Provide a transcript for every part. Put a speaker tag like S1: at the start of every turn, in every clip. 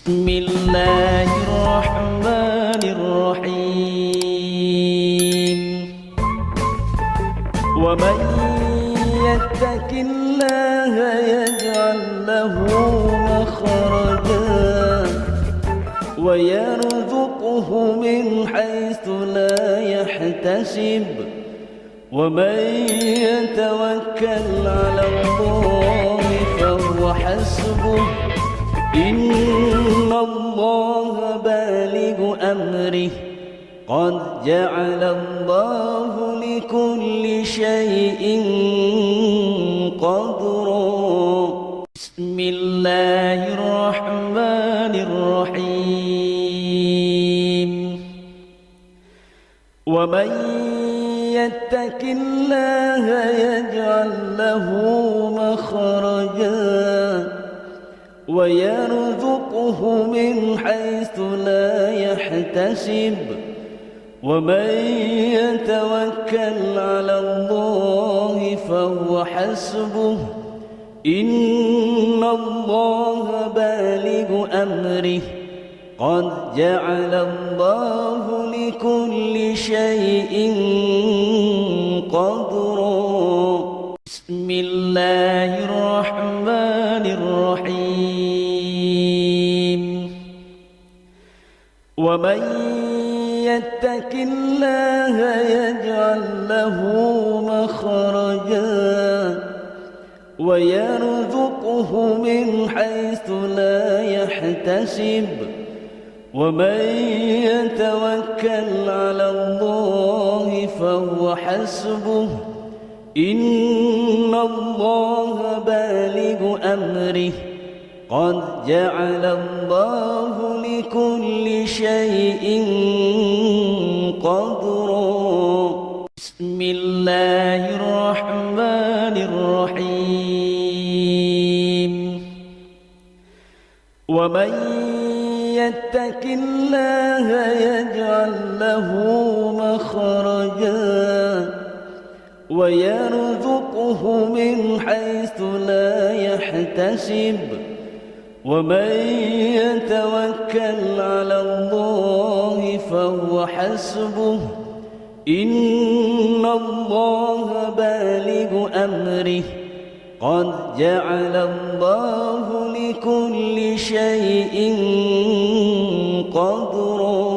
S1: بسم الله الرحمن الرحيم. ومن يتق الله يجعل له مخرجا ويرزقه من حيث لا يحتسب ومن يتوكل على الله فهو حسبه إن الله بالغ أمره قد جعل الله لكل شيء قدرا. بسم الله الرحمن الرحيم. ومن يتق الله يجعل له مخرجا ويرزقه من حيث لا يحتسب ومن يتوكل على الله فهو حسبه إن الله بالغ أمره قد جعل الله لكل شيء قدرا. بسم الله الرحمن الرحيم. ومن يتق الله يجعل له مخرجا ويرزقه من حيث لا يحتسب ومن يتوكل على الله فهو حسبه إن الله بالغ أمره قد جعل الله لكل شيء قدرا. بسم الله الرحمن الرحيم. ومن يتق الله يجعل له مخرجا ويرزقه من حيث لا يحتسب ومن يتوكل على الله فهو حسبه إن الله بالغ أمره قد جعل الله لكل شيء قدرا.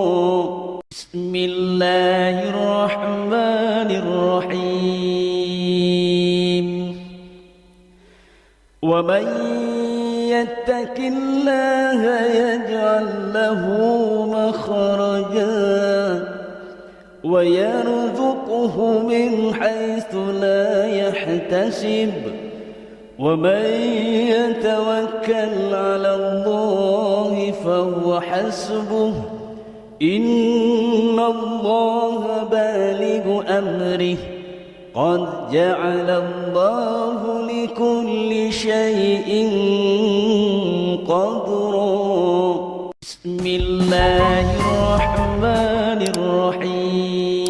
S1: بسم الله الرحمن الرحيم. ومن يتق الله يجعل له مخرجا ويرزقه من حيث لا يحتسب ومن يتوكل على الله فهو حسبه إن الله بالغ أمره قد جعل الله لكل شيء قدرا. بسم الله الرحمن الرحيم.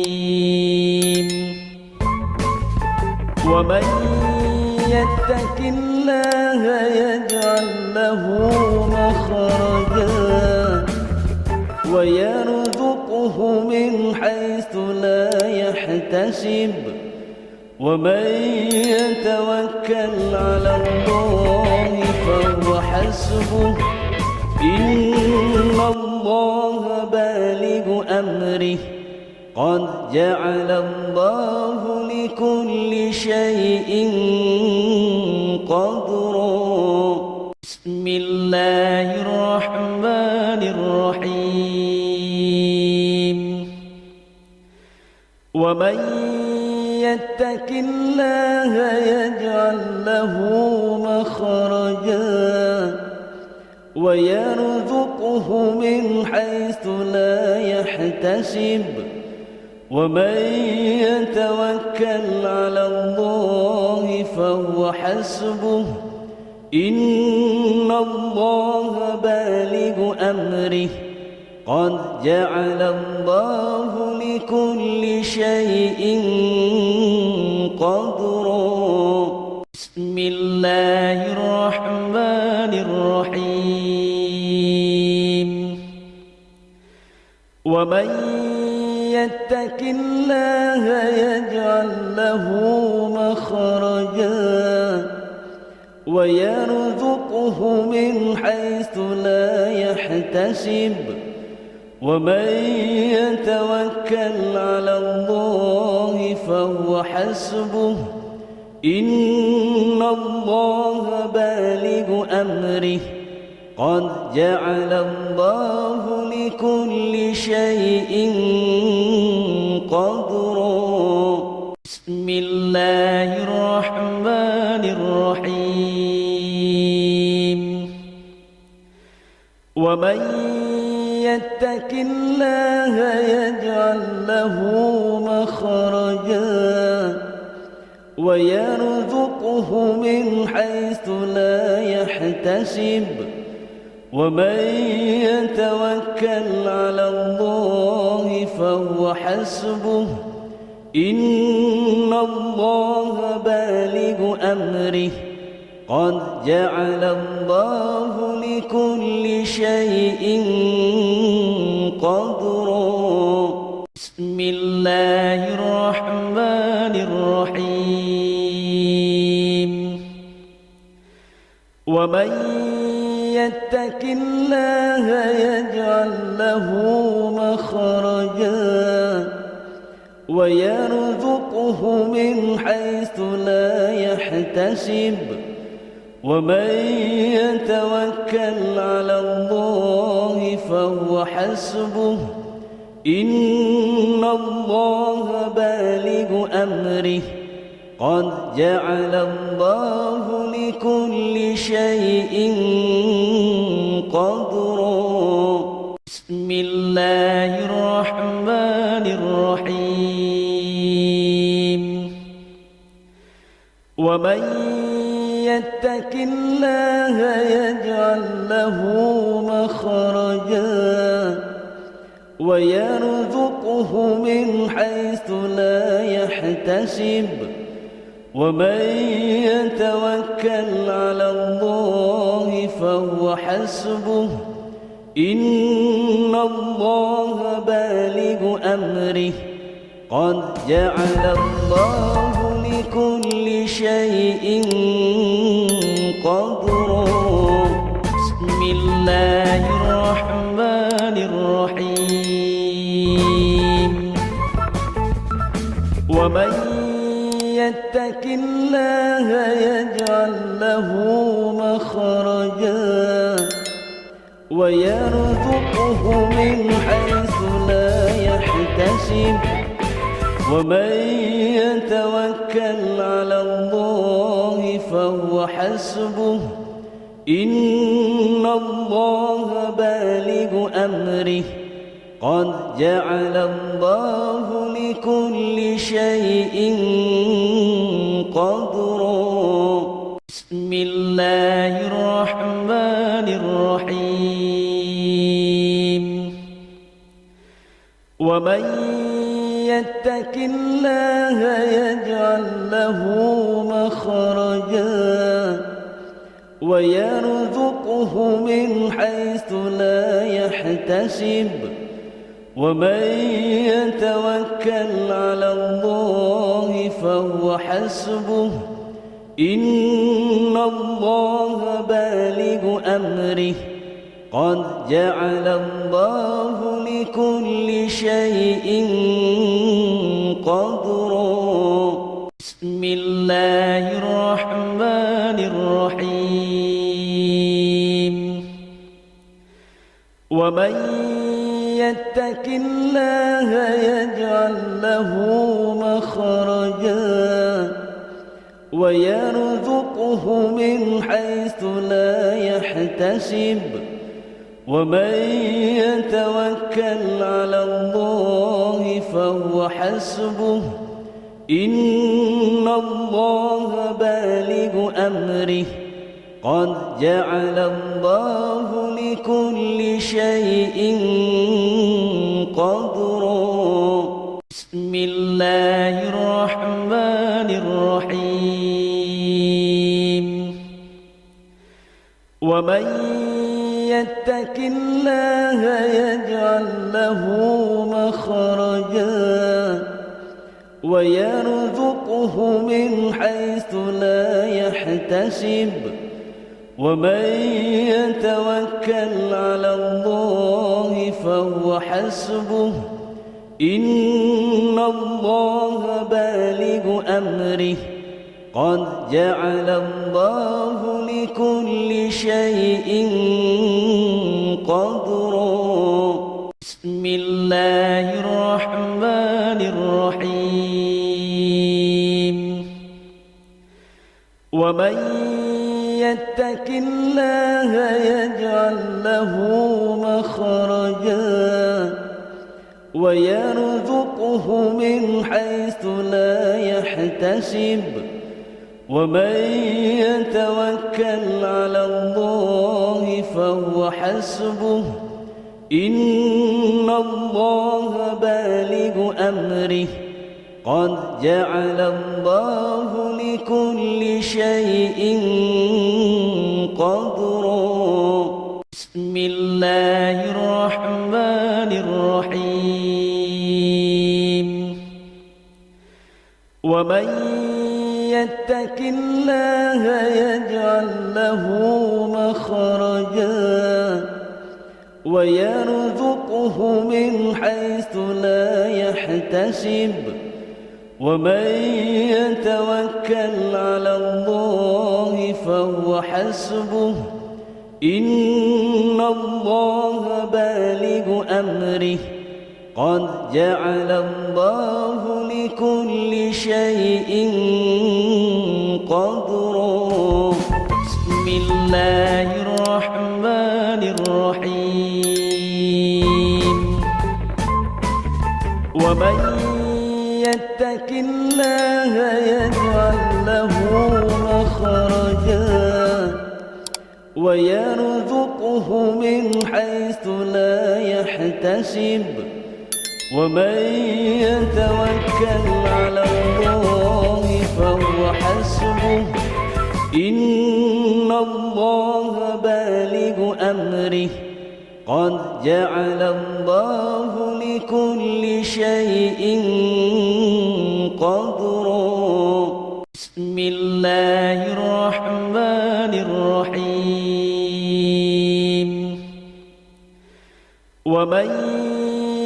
S1: ومن يتق الله يجعل له مخرجا ويرزقه من حيث لا يحتسب ومن يتوكل على الله فهو حسبه إن الله بالغ أمره قد جعل الله لكل شيء قدرا. بسم الله الرحمن الرحيم. ومن يتق الله يجعل له مخرجا ويرزقه من حيث لا يحتسب ومن يتوكل على الله فهو حسبه إن الله بالغ أمره قد جعل الله لكل شيء قدرا. بسم الله الرحمن الرحيم. ومن يتق الله يجعل له مخرجا ويرزقه من حيث لا يحتسب ومن يتوكل على الله فهو حسبه إن الله بالغ أمره قد جعل الله لكل شيء قدرا بسم الله الرحمن الرحيم ومن يتق الله يجعل له مخرجا ويرزقه من حيث لا يحتسب ومن يتوكل على الله فهو حسبه إن الله بالغ أمره قد جعل الله لكل شيء قدرا بسم الله الرحمن الرحيم ومن يتق الله يجعل له مخرجا ويرزقه من حيث لا يحتسب ومن يتوكل على الله فهو حسبه إن الله بالغ أمره قد جعل الله لكل شيء قدرا بسم الله الرحمن الرحيم ومن يتق الله يجعل له مخرجا ويرزقه من حيث لا يحتسب ومن يتوكل على الله فهو حسبه إن الله بالغ أمره قد جعل الله لكل شيء قدرا بسم الله الرحمن الرحيم ومن يتق الله يجعل له مخرجا ويرزقه من حيث لا يحتسب ومن يتوكل على الله فهو حسبه إن الله بالغ أمره قد جعل الله لكل شيء قدرا بسم الله الرحمن الرحيم ومن يتق الله يجعل له مخرجا ويرزقه من حيث لا يحتسب ومن يتوكل على الله فهو حسبه إن الله بالغ أمره قد جعل الله لكل شيء قدرا بسم الله الرحمن الرحيم ومن يتق الله يجعل له مخرجا ويرزقه من حيث لا يحتسب ومن يتوكل على الله فهو حسبه إن الله بالغ أمره قد جعل الله لكل شيء قدرا بسم الله الرحمن الرحيم ومن يتق الله يجعل له مخرجا ويرزقه من حيث لا يحتسب ومن يتوكل على الله فهو حسبه إن الله بالغ أمره قد جعل الله لكل شيء قدرا بسم الله الرحمن الرحيم ومن يتق الله يجعل له مخرجا ويرزقه من حيث لا يحتسب ومن يتوكل على الله فهو حسبه إن الله بالغ أمره قد جعل الله لكل شيء قدرا بسم الله الرحمن الرحيم ومن يتق الله يجعل له مخرجا ويرزقه من حيث لا يحتسب ومن يتوكل على الله فهو حسبه إن الله بالغ أمره قد جعل الله لكل شيء قدرا بسم الله الرحمن الرحيم ومن يتق الله يجعل له مخرجا ويرزقه من حيث لا يحتسب ومن يتوكل على الله فهو حسبه إن الله بالغ أمره قد جعل الله لكل شيء قدرا بسم الله الرحمن الرحيم ومن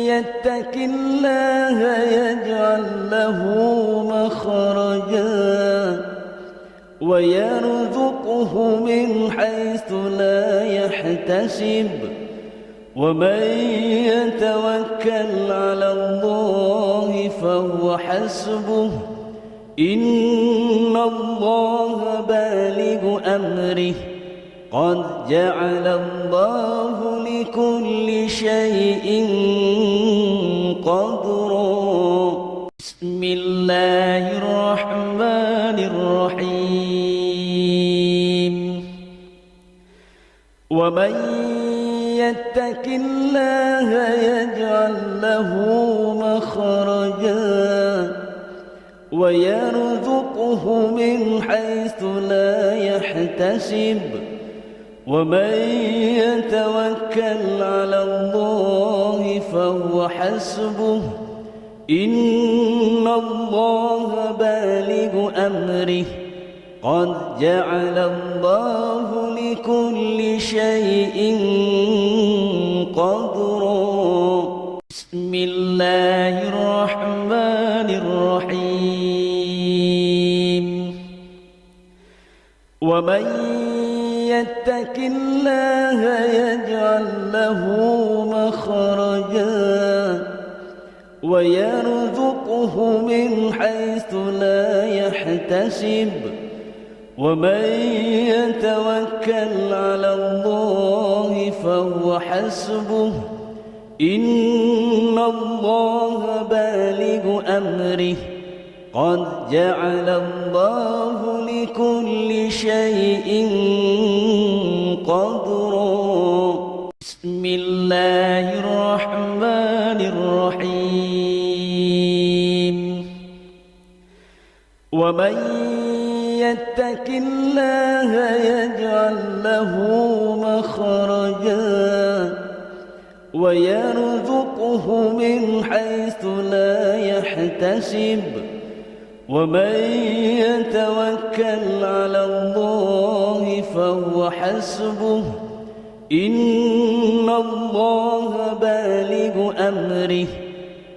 S1: يتق الله يجعل له مخرجا ويرزقه من حيث لا يحتسب ومن يتوكل على الله فهو حسبه إن الله بالغ أمره قد جعل الله لكل شيء قدرا بسم الله الرحمن الرحيم ومن يتق الله يجعل له مخرجا ويرزقه من حيث لا يحتسب ومن يتوكل على الله فهو حسبه إن الله بالغ أمره قد جعل الله لكل شيء قدرا بسم الله الرحمن الرحيم ومن يتق الله يجعل له مخرجا ويرزقه من حيث لا يحتسب ومن يتوكل على الله فهو حسبه إن الله بالغ أمره قد جعل الله لكل شيء قدرا بسم الله الرحمن الرحيم ومن يتق الله يجعل له مخرجا ويرزقه من حيث لا يحتسب ومن يتوكل على الله فهو حسبه إن الله بالغ أمره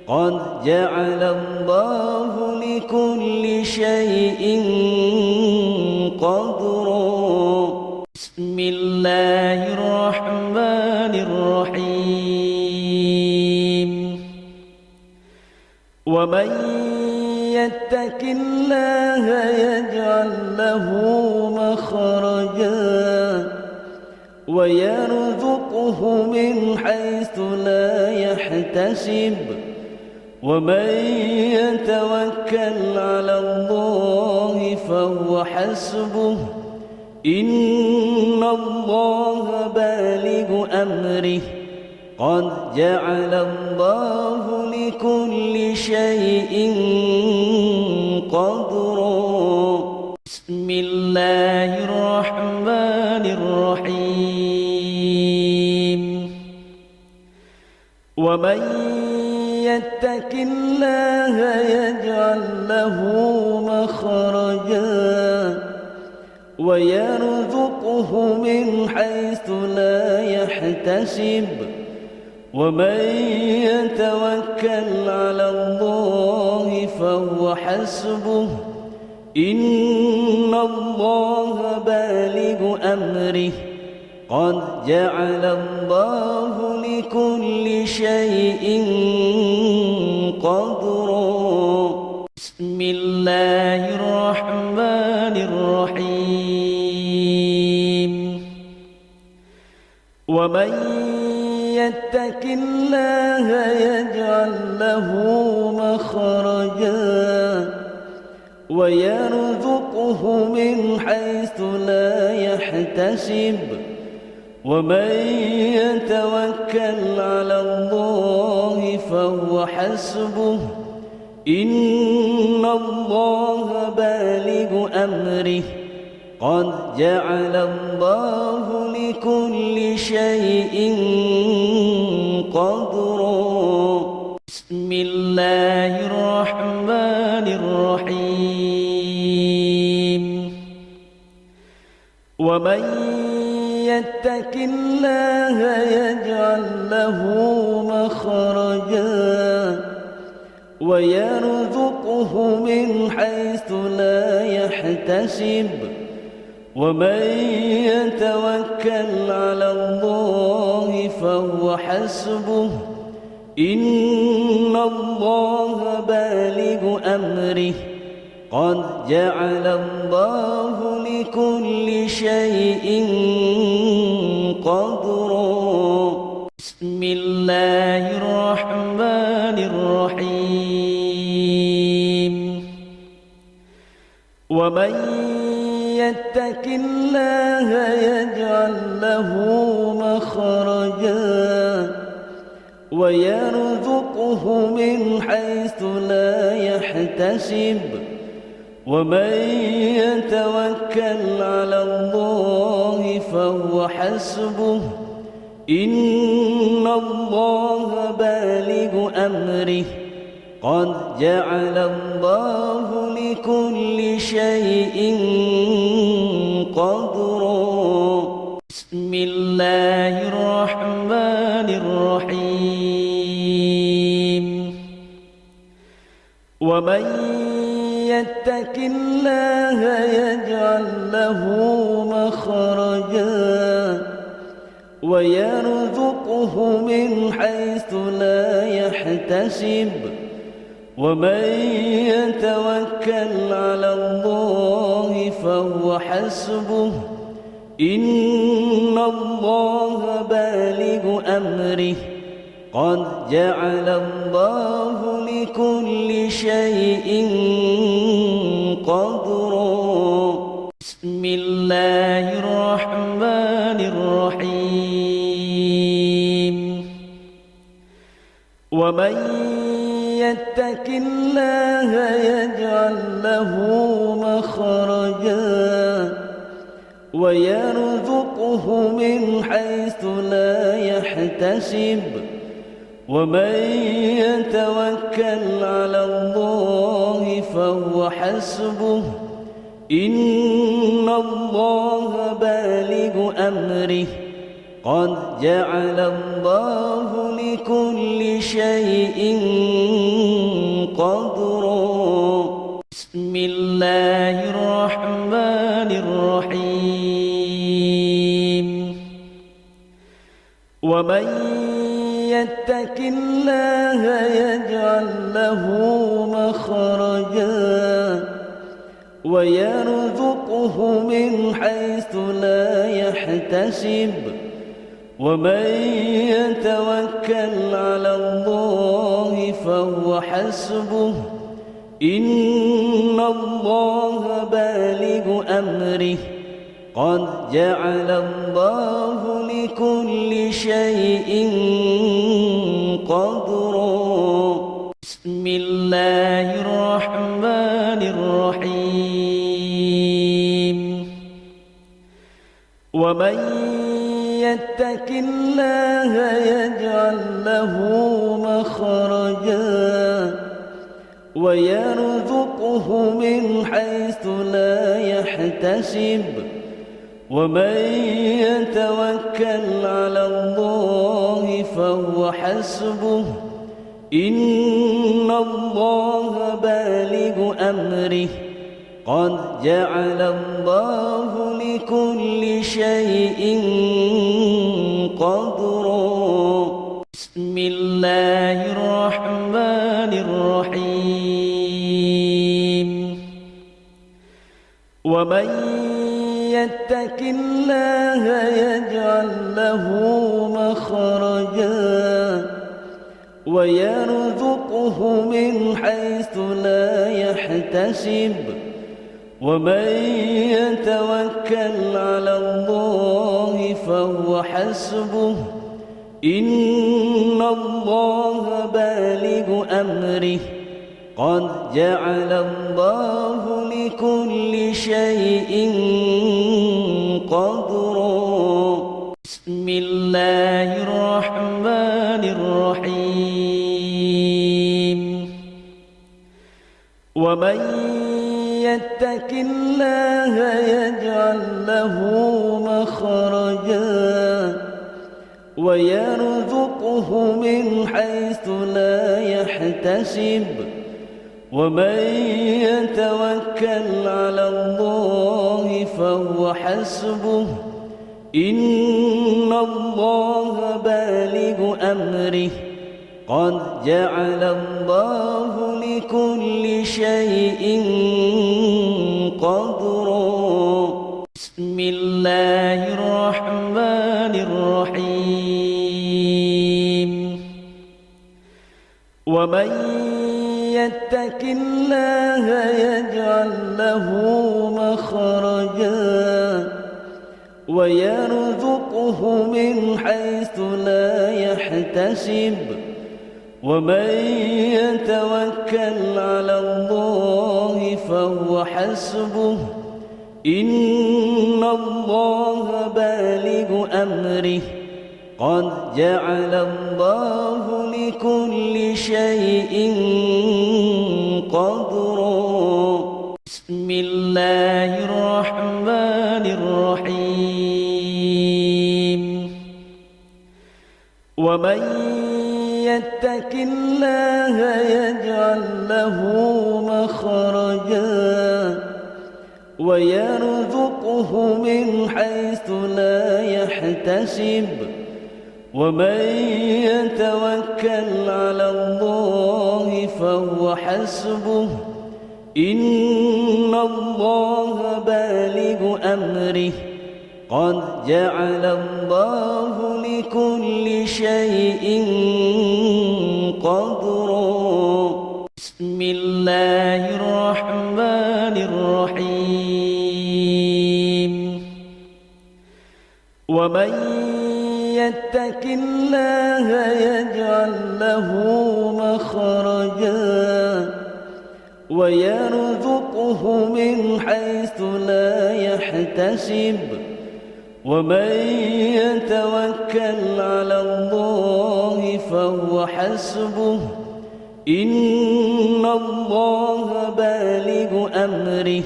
S1: قد جعل الله لكل شيء قدرا بسم الله الرحمن الرحيم ومن يتق الله يجعل له مخرجا ويرزقه من حيث لا يحتسب ومن يتوكل على الله فهو حسبه إن الله بالغ أمره قد جعل الله لكل شيء قدرا بسم الله الرحمن الرحيم ومن يتق الله يجعل له مخرجا ويرزقه من حيث لا يحتسب ومن يتوكل على الله فهو حسبه إن الله بالغ أمره قد جعل الله لكل شيء قدرا بسم الله الرحمن الرحيم ومن يتق الله يجعل له مخرجا ويرزقه من حيث لا يحتسب ومن يتوكل على الله فهو حسبه إن الله بالغ أمره قد جعل الله لكل شيء قدرا بسم الله الرحمن الرحيم ومن يتق الله يجعل له مخرجا ويرزقه من حيث لا يحتسب ومن يتوكل على الله فهو حسبه إن الله بالغ أمره قد جعل الله لكل شيء قدرا بسم الله الرحمن الرحيم ومن يتق الله يجعل له مخرجا ويرزقه من حيث لا يحتسب ومن يتوكل على الله فهو حسبه إن الله بالغ أمره قد جعل الله لكل شيء قدرا بسم الله الرحمن الرحيم ومن يتق الله يجعل له مخرجا ويرزقه من حيث لا يحتسب ومن يتوكل على الله فهو حسبه إن الله بالغ أمره قد جعل الله لكل شيء قدرا بسم الله الرحمن الرحيم ومن يتق الله يجعل له مخرجا ويرزقه من حيث لا يحتسب ومن يتوكل على الله فهو حسبه إن الله بالغ أمره قد جعل الله لكل شيء قدرا بسم الله الرحمن الرحيم ومن يتق الله يجعل له مخرجا ويرزقه من حيث لا يحتسب ومن يتوكل على الله فهو حسبه إن الله بالغ أمره قد جعل الله لكل شيء قدرا بسم الله الرحمن الرحيم ومن يتق الله يجعل له مخرجا ويرزقه من حيث لا يحتسب ومن يتوكل على الله فهو حسبه إن الله بالغ أمره قد جعل الله لكل شيء قدرا بسم الله الرحمن الرحيم ومن يتق الله يجعل له مخرجا ويرزقه من حيث لا يحتسب ومن يتوكل على الله فهو حسبه إن الله بالغ أمره قد جعل الله لكل شيء قدرا بسم الله الرحمن الرحيم ومن يتق الله يجعل له مخرجا ويرزقه من حيث لا يحتسب ومن يتوكل على الله فهو حسبه إن الله بالغ أمره قد جعل الله لكل شيء قدرا بسم الله الرحمن الرحيم ومن يتق الله يجعل له مخرجا ويرزقه من حيث لا يحتسب ومن يتوكل على الله فهو حسبه إن الله بالغ أمره قد جعل الله لكل شيء قدرا بسم الله الرحمن الرحيم ومن يتق الله يجعل له مخرجا ويرزقه من حيث لا يحتسب ومن يتوكل على الله فهو حسبه إن الله بالغ أمره قد جعل الله لكل شيء قدرا بسم الله الرحمن الرحيم ومن يتق الله يجعل له مخرجا ويرزقه من حيث لا يحتسب ومن يتوكل على الله فهو حسبه إن الله بالغ أمره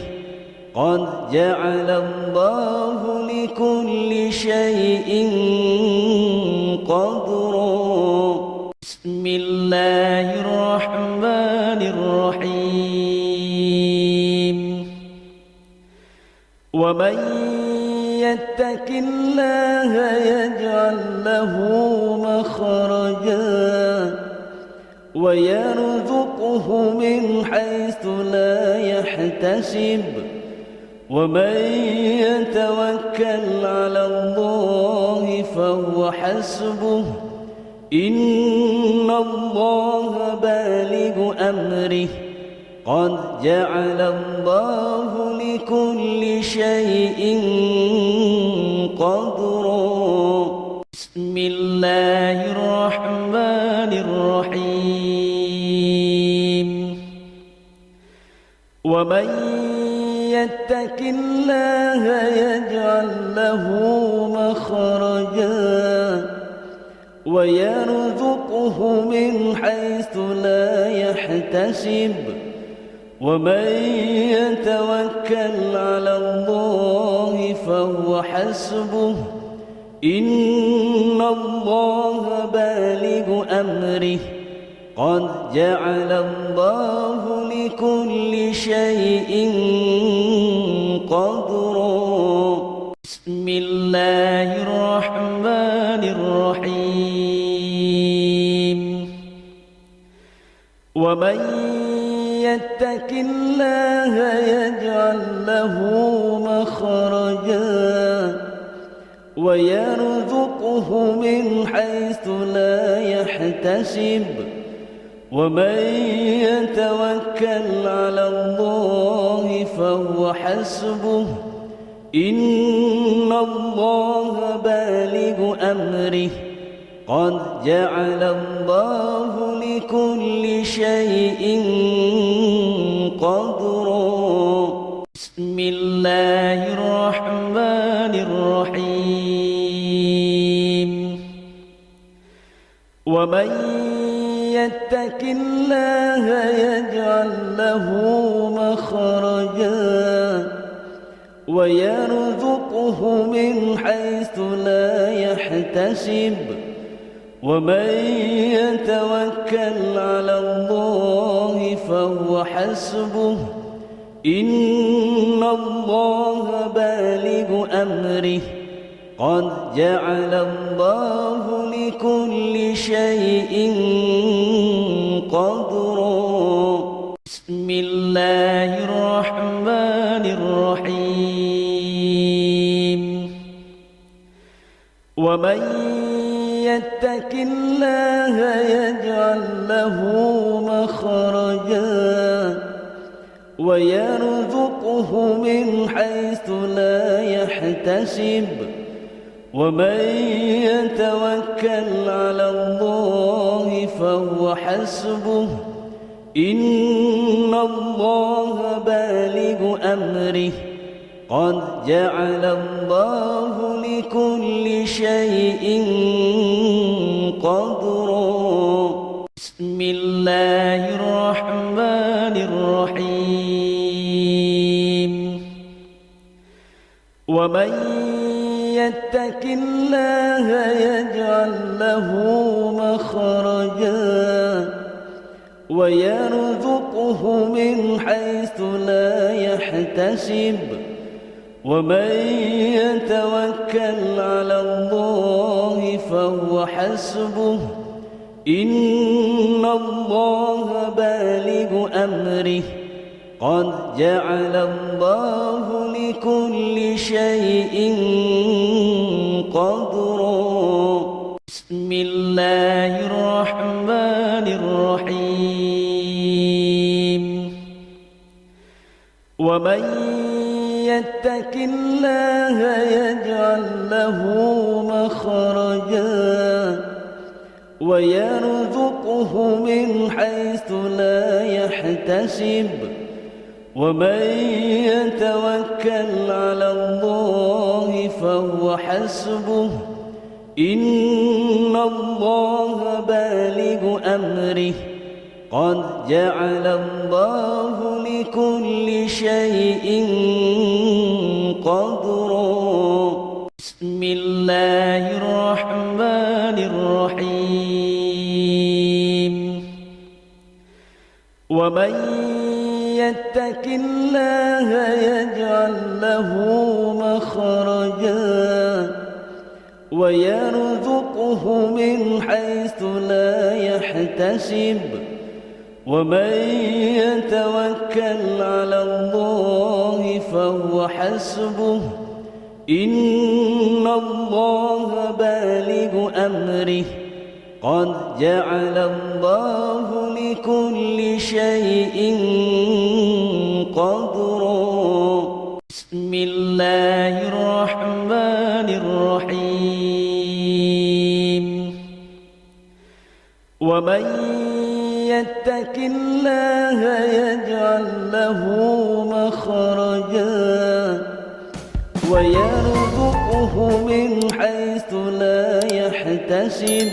S1: قد جعل الله لكل شيء قدرا بسم الله الرحمن الرحيم ومن يتق الله يجعل له مخرجا ويرزقه من حيث لا يحتسب ومن يتوكل على الله فهو حسبه إن الله بالغ أمره قد جعل الله لكل شيء قدرا بسم الله الرحمن الرحيم ومن يتق الله يجعل له مخرجا ويرزقه من حيث لا يحتسب ومن يتوكل على الله فهو حسبه إن الله بالغ أمره قد جعل الله لكل شيء قدرا بسم الله الرحمن الرحيم ومن يتق الله يجعل له مخرجا ويرزقه من حيث لا يحتسب ومن يتوكل على الله فهو حسبه إن الله بالغ أمره قد جعل الله لكل شيء قدرا بسم الله الرحمن الرحيم ومن يتق الله يجعل له مخرجا ويرزقه من حيث لا يحتسب ومن يتوكل على الله فهو حسبه إن الله بالغ أمره قد جعل الله لكل شيء قدرا بسم الله الرحمن الرحيم ومن يتق الله يجعل له مخرجا ويرزقه من حيث لا يحتسب ومن يتوكل على الله فهو حسبه إن الله بالغ أمره قد جعل الله لكل شيء قدرا بسم الله الرحمن الرحيم ومن يتق الله يجعل له مخرجا ويرزقه من حيث لا يحتسب ومن يتوكل على الله فهو حسبه إن الله بالغ أمره قد جعل الله لكل شيء قدرا بسم الله الرحمن الرحيم ومن يتق الله يجعل له مخرجا ويرزقه من حيث لا يحتسب ومن يتوكل على الله فهو حسبه إن الله بالغ أمره قد جعل الله لكل شيء قدرا بسم الله الرحمن الرحيم ومن يتق الله يجعل له مخرجا ويرزقه من حيث لا يحتسب ومن يتوكل على الله فهو حسبه إن الله بالغ أمره قد جعل الله لكل شيء قدرا بسم الله الرحمن الرحيم ومن يتق الله يجعل له مخرجا ويرزقه من حيث لا يحتسب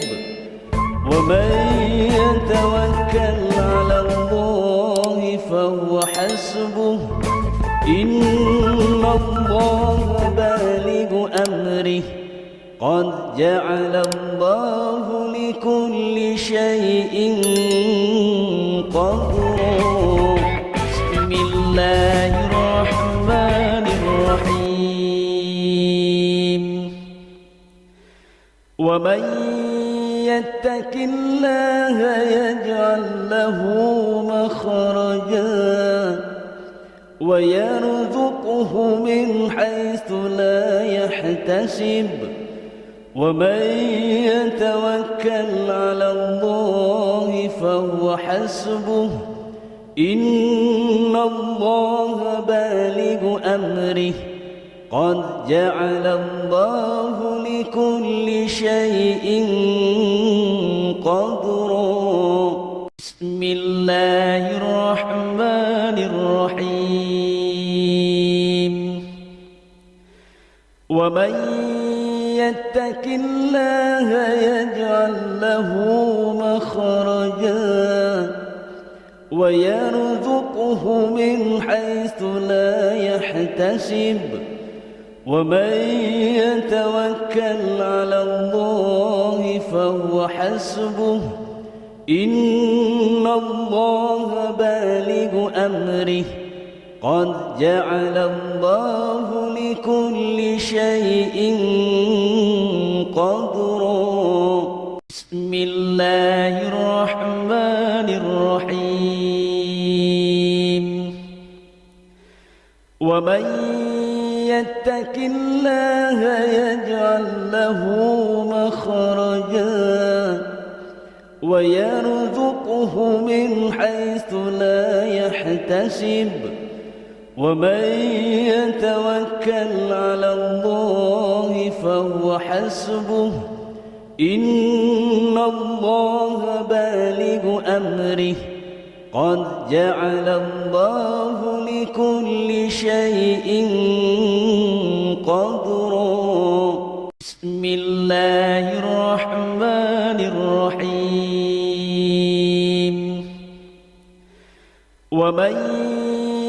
S1: ومن يتوكل على الله فهو حسبه إن الله بالغ أمره قد جعل الله لكل شيء قدرا بسم الله الرحمن الرحيم ومن يتق الله يجعل له مخرجا ويرزقه من حيث لا يحتسب ومن يتوكل على الله فهو حسبه إن الله بالغ أمره قد جعل الله لكل شيء قدرا بسم الله الرحمن الرحيم ومن يتق الله يجعل له مخرجا ويرزقه من حيث لا يحتسب ومن يتوكل على الله فهو حسبه إن الله بالغ أمره قد جعل الله لكل شيء قدرا بسم الله الرحمن الرحيم ومن يتق الله يجعل له مخرجا ويرزقه من حيث لا يحتسب ومن يتوكل على الله فهو حسبه إن الله بالغ أمره قد جعل الله لكل شيء قدرا بسم الله الرحمن الرحيم ومن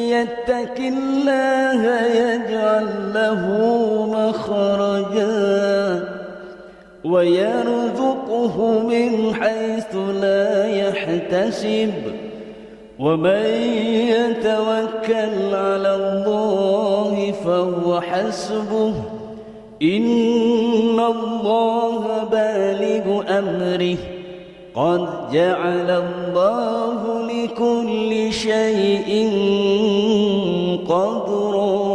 S1: يتق الله يجعل له مخرجا ويرزقه من حيث لا يحتسب ومن يتوكل على الله فهو حسبه إن الله بالغ أمره قد جعل الله لكل شيء قدرا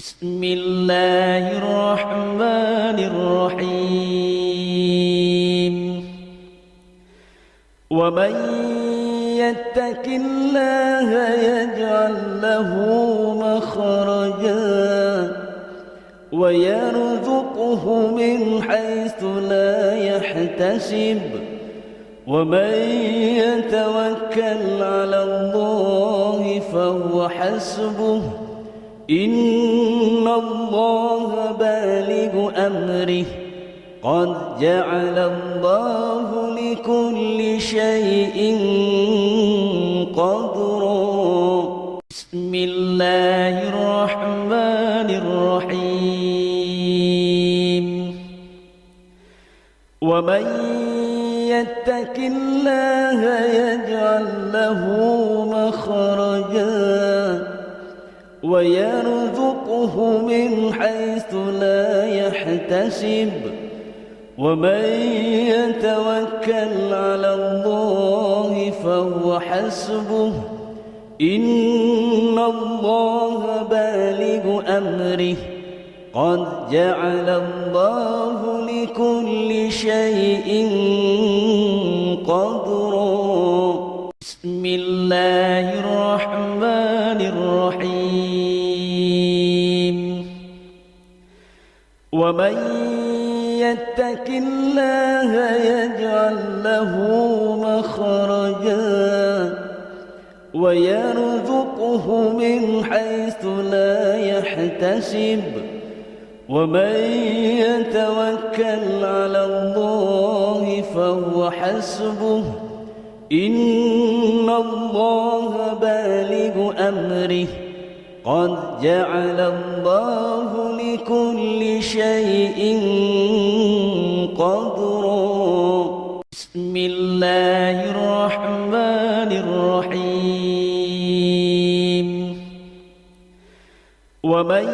S1: بسم الله الرحمن الرحيم ومن يتق الله يجعل له مخرجا ويرزقه من حيث لا يحتسب ومن يتوكل على الله فهو حسبه إن الله بالغ أمره قد جعل الله لكل شيء قدرا بسم الله الرحمن الرحيم ومن يتق الله يجعل له مخرجا ويرزقه من حيث لا يحتسب ومن يتوكل على الله فهو حسبه إن الله بالغ أمره قد جعل الله لكل شيء قدرا بسم الله الرحمن الرحيم ومن يتق الله يجعل له مخرجا ويرزقه من حيث لا يحتسب ومن يتوكل على الله فهو حسبه إن الله بالغ أمره قد جعل الله لكل شيء قدرا بسم الله الرحمن الرحيم ومن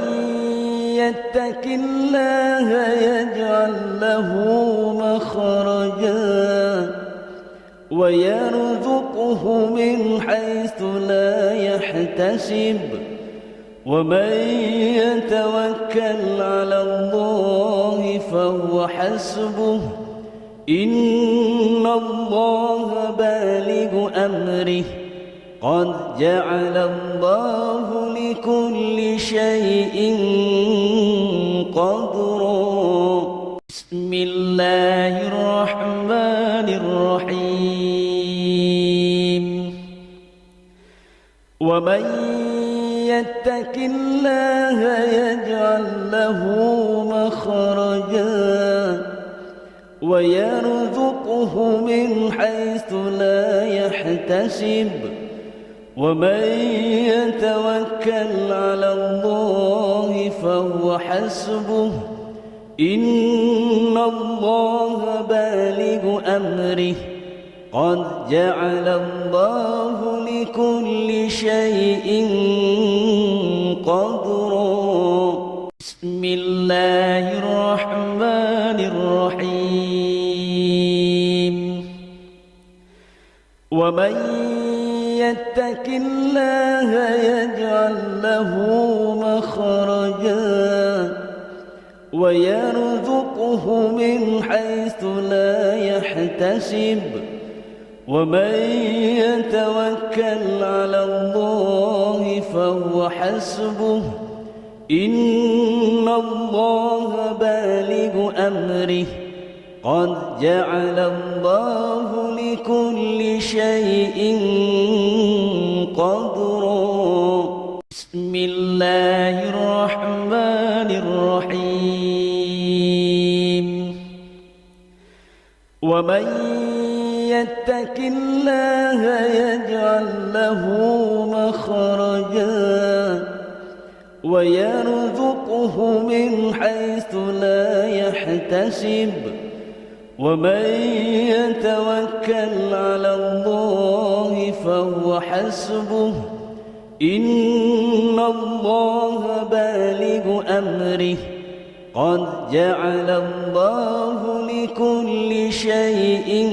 S1: يتق الله يجعل له مخرجا ويرزقه من حيث لا يحتسب ومن يتوكل على الله فهو حسبه إن الله بالغ أمره قد جعل الله لكل شيء قدرا بسم الله الرحمن الرحيم ومن يتق الله يجعل له مخرجا ويرزقه من حيث لا يحتسب ومن يتوكل على الله فهو حسبه إن الله بالغ أمره قد جعل الله لكل شيء قدرا بسم الله الرحمن الرحيم ومن يتق الله يجعل له مخرجا ويرزقه من حيث لا يحتسب ومن يتوكل على الله فهو حسبه إن الله بالغ أمره قد جعل الله لكل شيء قدرا بسم الله الرحمن الرحيم ومن يتق الله يجعل له مخرجا ويرزقه من حيث لا يحتسب ومن يتوكل على الله فهو حسبه إن الله بالغ أمره قد جعل الله لكل شيء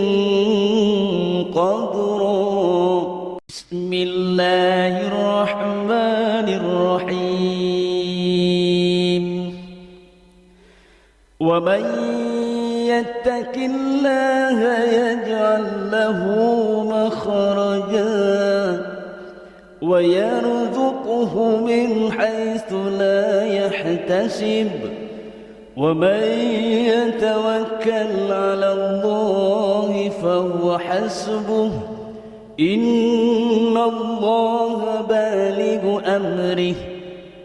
S1: قدرا بسم الله الرحمن الرحيم ومن يتق الله يجعل له مخرجا ويرزقه من حيث لا يحتسب ومن يتوكل على الله فهو حسبه إن الله بالغ أمره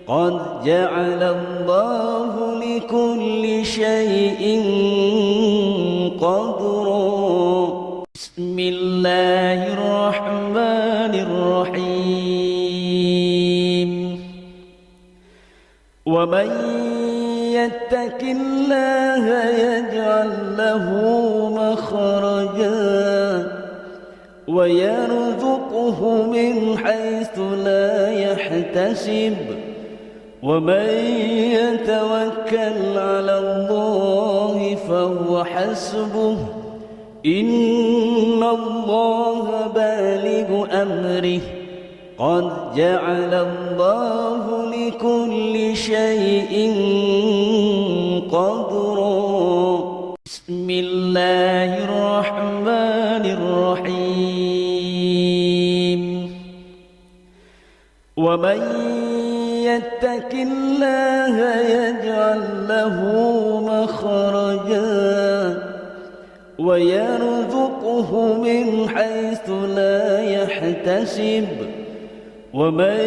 S1: قد جعل الله لكل شيء قدرا بسم الله الرحمن الرحيم ومن يتق الله يجعل له مخرجا ويرزقه من حيث لا يحتسب ومن يتوكل على الله فهو حسبه إن الله بالغ أمره قد جعل الله لكل شيء قدرا بسم الله الرحمن الرحيم ومن يتق الله يجعل له مخرجا ويرزقه من حيث لا يحتسب ومن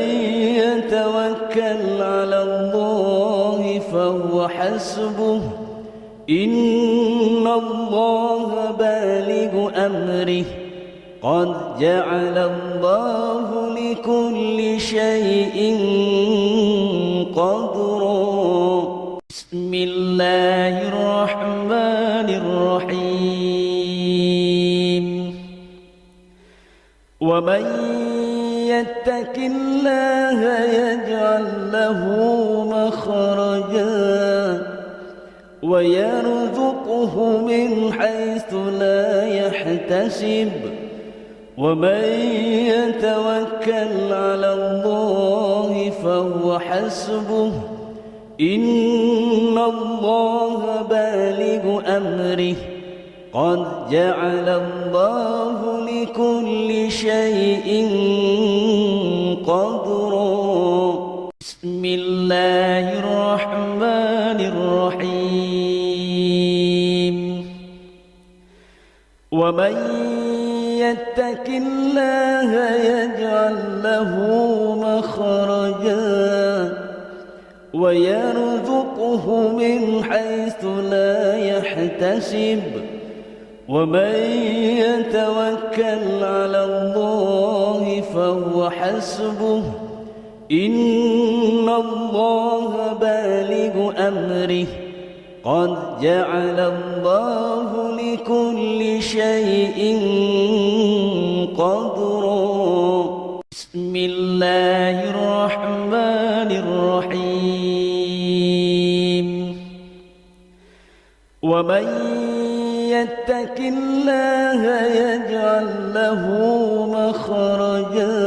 S1: يتوكل على الله فهو حسبه إن الله بالغ أمره قد جعل الله لكل شيء قدرا بسم الله الرحمن الرحيم ومن يتق الله يجعل له مخرجا ويرزقه من حيث لا يحتسب ومن يتوكل على الله فهو حسبه إن الله بالغ أمره قد جعل الله لكل شيء قدرا بسم الله الرحمن الرحيم ومن يتق الله يجعل له مخرجا ويرزقه من حيث لا يحتسب ومن يتوكل على الله فهو حسبه إن الله بالغ أمره قد جعل الله لكل شيء قدرا بسم الله الرحمن الرحيم ومن يتق الله يجعل له مخرجا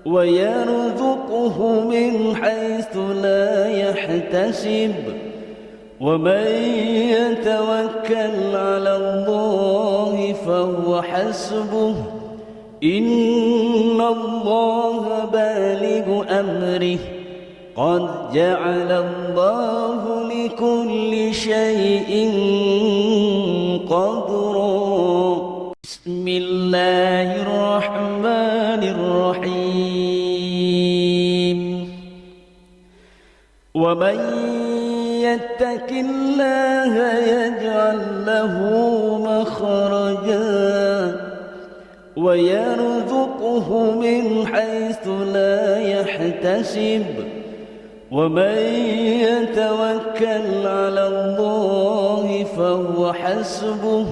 S1: ويرزقه من حيث لا يحتسب ومن يتوكل على الله فهو حسبه إن الله بالغ أمره قد جعل الله لكل شيء قدرا بسم الله الرحمن الرحيم ومن يتق الله يجعل له مخرجا ويرزقه من حيث لا يحتسب ومن يتوكل على الله فهو حسبه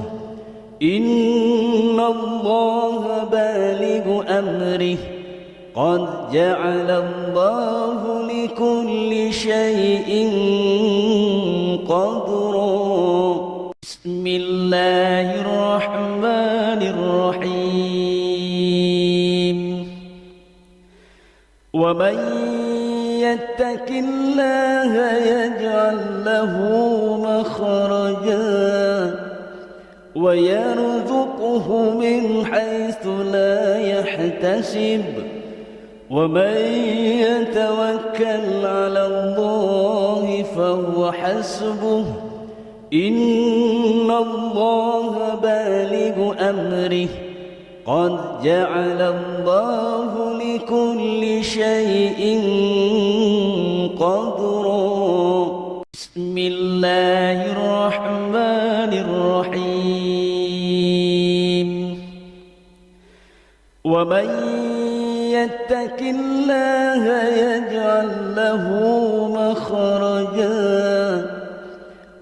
S1: إن الله بالغ أمره قد جعل الله لكل شيء قدرا بسم الله الرحمن الرحيم ومن يتق الله يجعل له مخرجا ويرزقه من حيث لا يحتسب ومن يتوكل على الله فهو حسبه إن الله بالغ أمره قد جعل الله لكل شيء قدرا بسم الله الرحمن الرحيم ومن يتق الله يجعل له مخرجا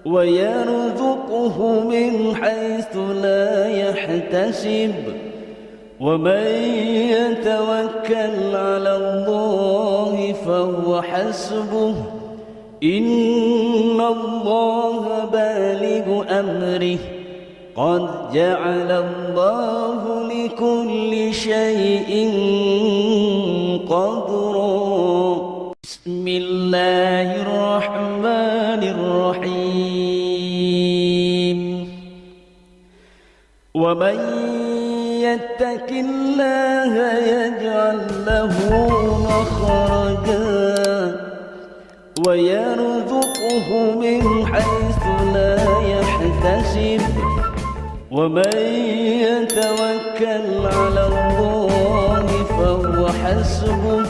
S1: ويرزقه من حيث لا يحتسب ومن يتوكل على الله فهو حسبه إن الله بالغ أمره قد جعل الله لكل شيء قدرا بسم الله الرحمن الرحيم ومن يتق الله يجعل له مخرجا ويرزقه من حيث لا يحتسب ومن يتوكل على الله فهو حسبه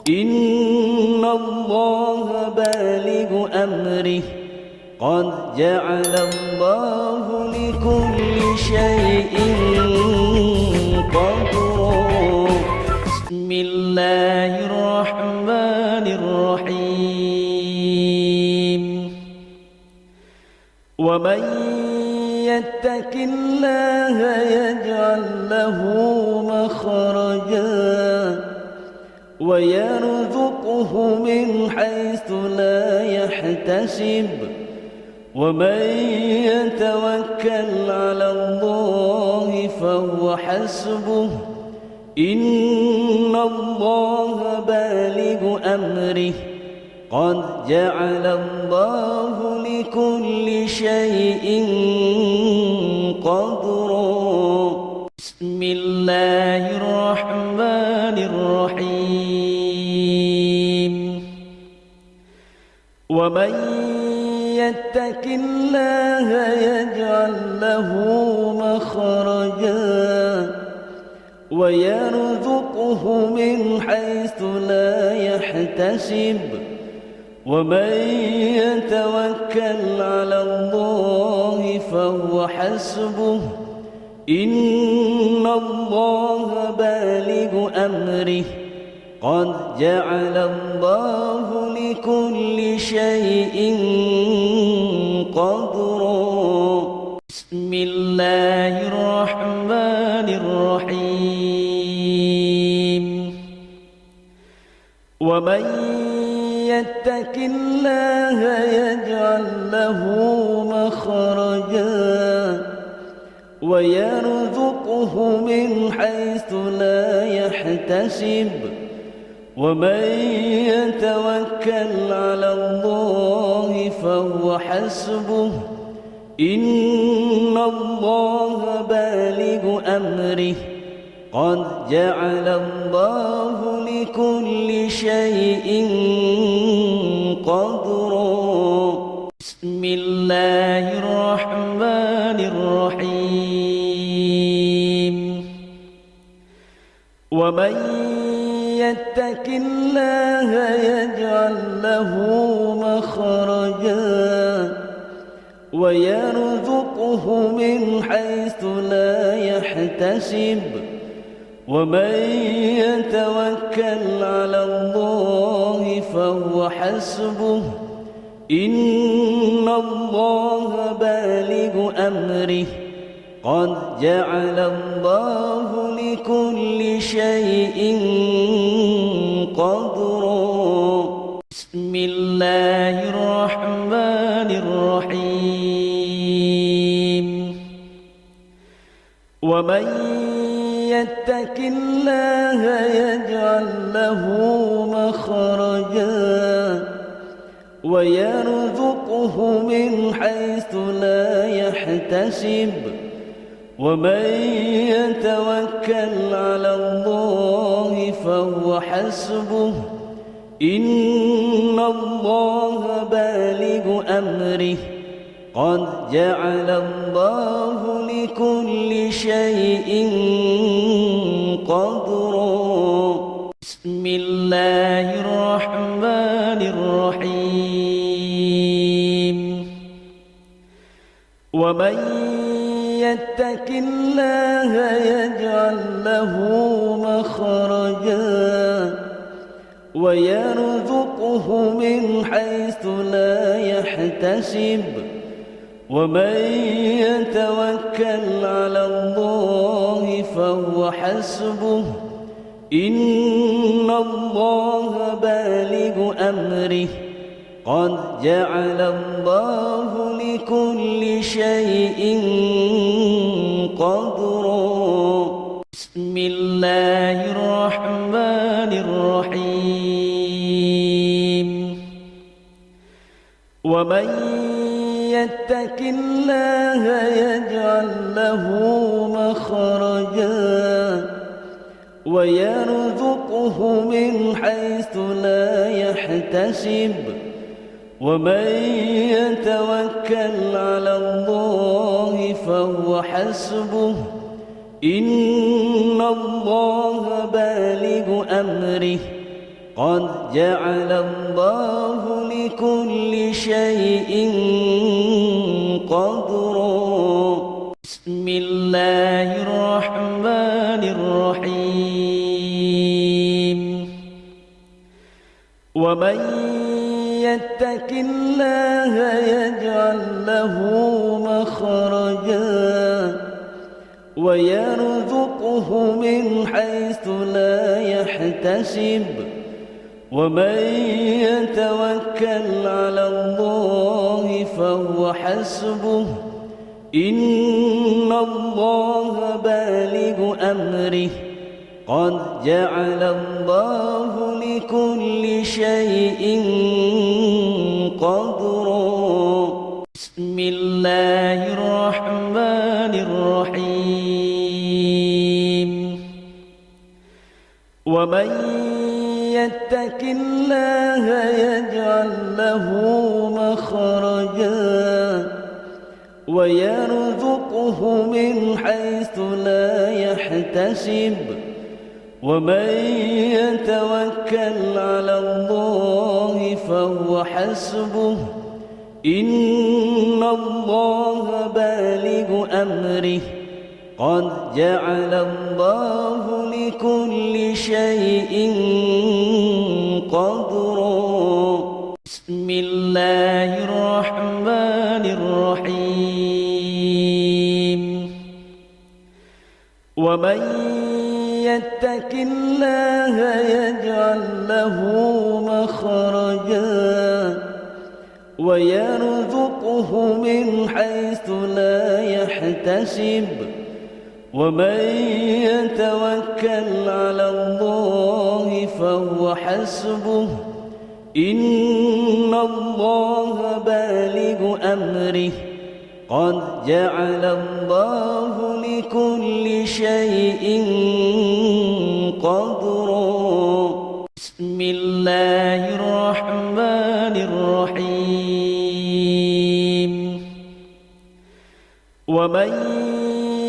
S1: إن الله بالغ أمره قد جعل الله لكل شيء قدرا بسم الله الرحمن الرحيم ومن يتق الله يجعل له مخرجا ويرزقه من حيث لا يحتسب ومن يتوكل على الله فهو حسبه إن الله بالغ أمره قد جعل الله لكل شيء قدرا بسم الله الرحمن الرحيم ومن يتق الله يجعل له مخرجا ويرزقه من حيث لا يحتسب ومن يتوكل على الله فهو حسبه إن الله بالغ أمره قد جعل الله لكل شيء قدرا بسم الله الرحمن الرحيم ومن يتق الله يجعل له مخرجا ويرزقه من حيث لا يحتسب ومن يتوكل على الله فهو حسبه إن الله بالغ أمره قد جعل الله لكل شيء قدرا بسم الله الرحمن الرحيم ومن يتق الله يجعل له مخرجا ويرزقه من حيث لا يحتسب ومن يتوكل على الله فهو حسبه إن الله بالغ أمره قد جعل الله لكل شيء قدرا بسم الله الرحمن الرحيم ومن يتق الله يجعل له مخرجا ويرزقه من حيث لا يحتسب ومن يتوكل على الله فهو حسبه إن الله بالغ أمره قد جعل الله لكل شيء قدرا بسم الله الرحمن الرحيم ومن يتق الله يجعل له مخرجا ويرزقه من حيث لا يحتسب ومن يتوكل على الله فهو حسبه إن الله بالغ أمره قد جعل الله لكل شيء قدرا بسم الله الرحمن الرحيم ومن يتق الله يجعل له مخرجا ويرزقه من حيث لا يحتسب ومن يتوكل على الله فهو حسبه إن الله بالغ أمره قد جعل الله لكل شيء قدرا بسم الله الرحمن الرحيم ومن يتق الله يجعل له مخرجا ويرزقه من حيث لا يحتسب ومن يتوكل على الله فهو حسبه إن الله بالغ أمره قد جعل الله لكل شيء قدرا بسم الله الرحمن الرحيم ومن يتق الله يجعل له مخرجا ويرزقه من حيث لا يحتسب ومن يتوكل على الله فهو حسبه إن الله بالغ أمره قد جعل الله لكل شيء قدرا بسم الله الرحمن الرحيم ومن يتق الله يجعل له مخرجا ويرزقه من حيث لا يحتسب ومن يتوكل على الله فهو حسبه إن الله بالغ أمره قد جعل الله لكل شيء قدرا بسم الله الرحمن الرحيم ومن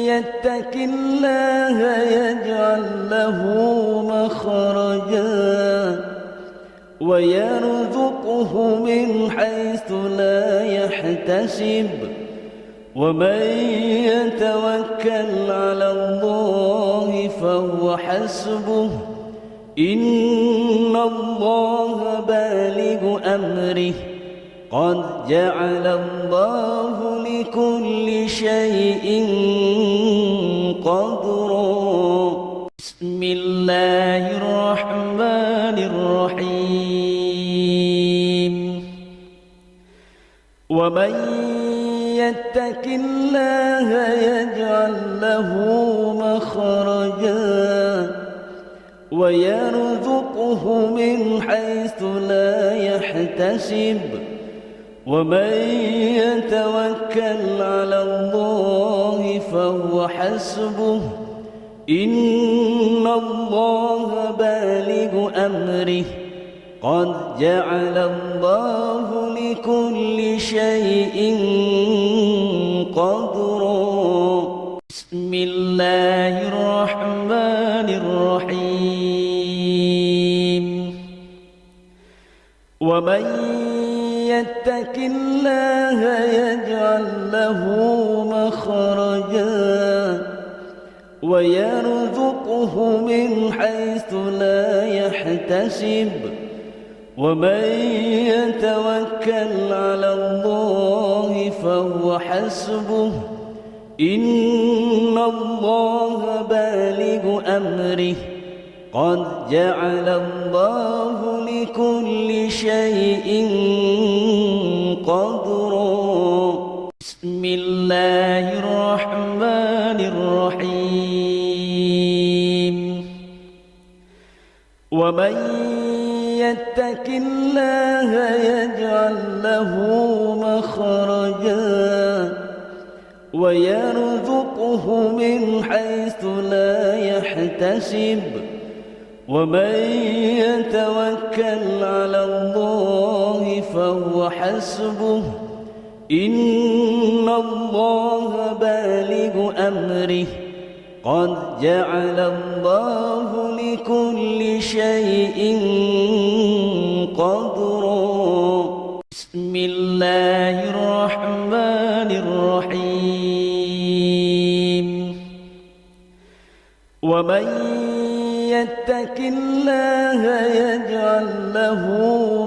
S1: يتق الله يجعل له مخرجا ويرزقه من حيث لا يحتسب ومن يتوكل على الله فهو حسبه إن الله بالغ أمره قد جعل الله لكل شيء قدرا بسم الله الرحمن الرحيم ومن يتق الله يجعل له مخرجا ويرزقه من حيث لا يحتسب ومن يتوكل على الله فهو حسبه إن الله بالغ أمره قد جعل الله لكل شيء قدرا بسم الله الرحمن الرحيم ومن يتق الله يجعل له مخرجا ويرزقه من حيث لا يحتسب ومن يتوكل على الله فهو حسبه إن الله بالغ أمره قد جعل الله لكل شيء قدرا بسم الله الرحمن الرحيم ومن يتق الله يجعل له مخرجا ويرزقه من حيث لا يحتسب ومن يتوكل على الله فهو حسبه إن الله بالغ أمره قد جعل الله لكل شيء قدرا بسم الله الرحمن الرحيم ومن يتق الله يجعل له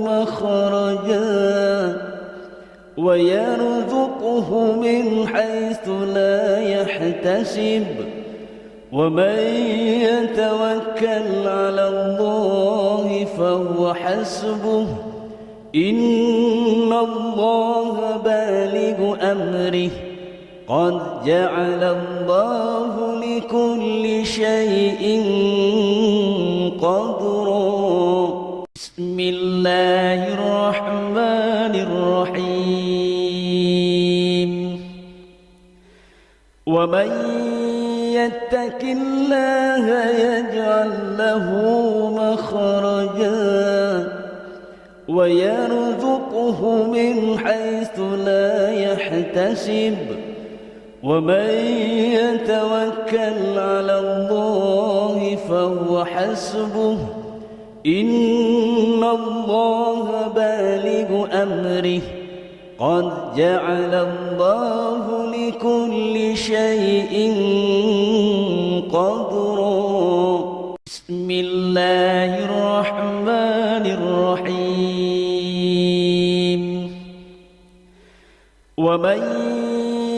S1: مخرجا ويرزقه من حيث لا يحتسب ومن يتوكل على الله فهو حسبه إن الله بالغ أمره قد جعل الله لكل شيء قدرا بسم الله الرحمن الرحيم ومن يتق الله يجعل له مخرجا ويرزقه من حيث لا يحتسب ومن يتوكل على الله فهو حسبه إن الله بالغ أمره قد جعل الله لكل شيء قدرا بسم الله الرحمن الرحيم ومن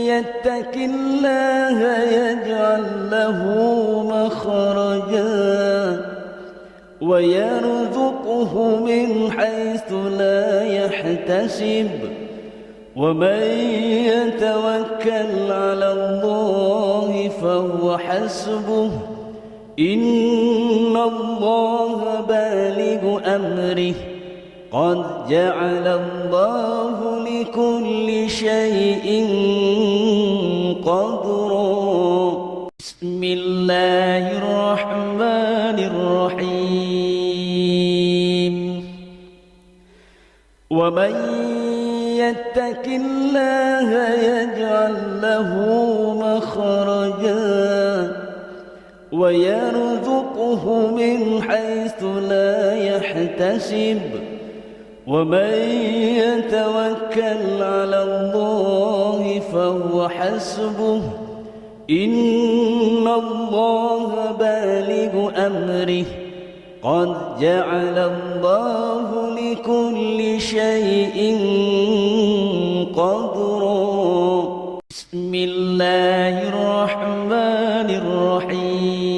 S1: يتق الله يجعل له مخرجا ويرزقه من حيث لا يحتسب ومن يتوكل على الله فهو حسبه إن الله بالغ أمره قد جعل الله لكل شيء قدرا بسم الله الرحمن الرحيم ومن يتق الله يجعل له مخرجا ويرزقه من حيث لا يحتسب ومن يتوكل على الله فهو حسبه إن الله بالغ أمره قد جعل الله لكل شيء قدرا بسم الله الرحمن الرحيم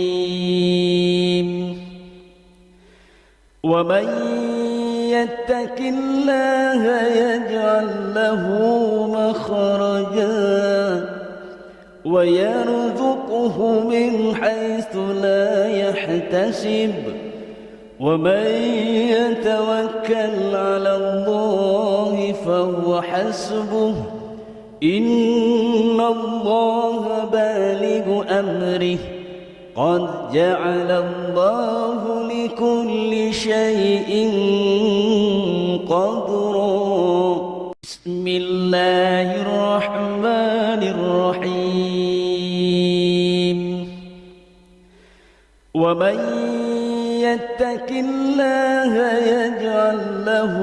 S1: ومن يتق الله يجعل له مخرجا ويرزقه من حيث لا يحتسب ومن يتوكل على الله فهو حسبه إن الله بالغ أمره قد جعل الله لكل شيء قدرا بسم الله الرحمن الرحيم ومن يتق الله يجعل له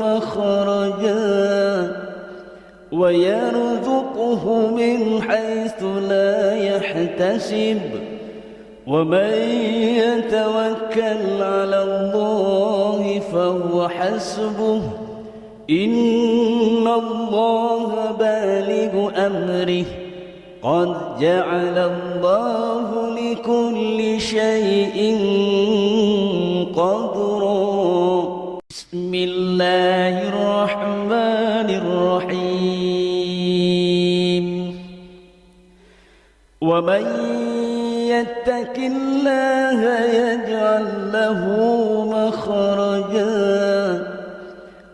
S1: مخرجا ويرزقه من حيث لا يحتسب ومن يتوكل على الله فهو حسبه إن الله بالغ أمره قد جعل الله لكل شيء قدرا بسم الله الرحمن الرحيم ومن يتق الله يجعل له مخرجا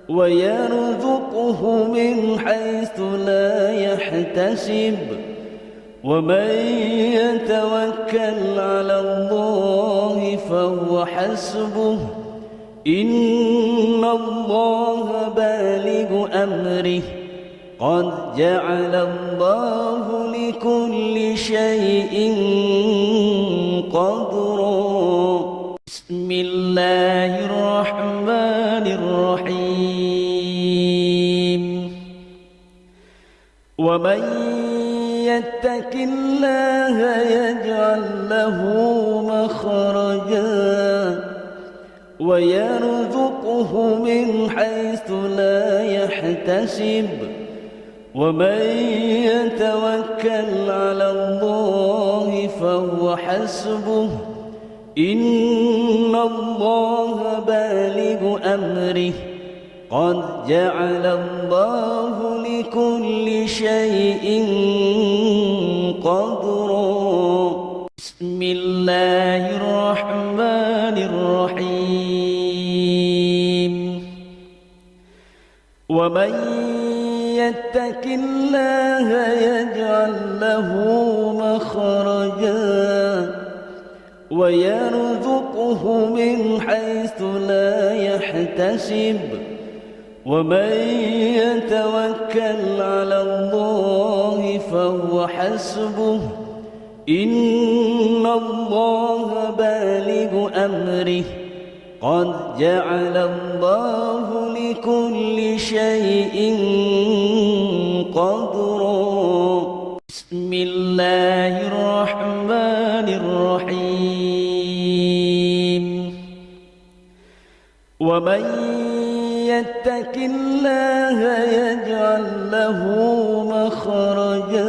S1: ويرزقه من حيث لا يحتسب ومن يتوكل على الله فهو حسبه إن الله بالغ أمره قد جعل الله لكل شيء قدرا بسم الله الرحمن الرحيم ومن يتق الله يجعل له مخرجا ويرزقه من حيث لا يحتسب ومن يتوكل على الله فهو حسبه إن الله بالغ أمره قد جعل الله لكل شيء قدرا بسم الله الرحمن الرحيم ومن يتق الله يجعل له مخرجا ويرزقه من حيث لا يحتسب ومن يتوكل على الله فهو حسبه إن الله بالغ أمره قد جعل الله لكل شيء قدرا بسم الله الرحمن الرحيم ومن يتق الله يجعل له مخرجا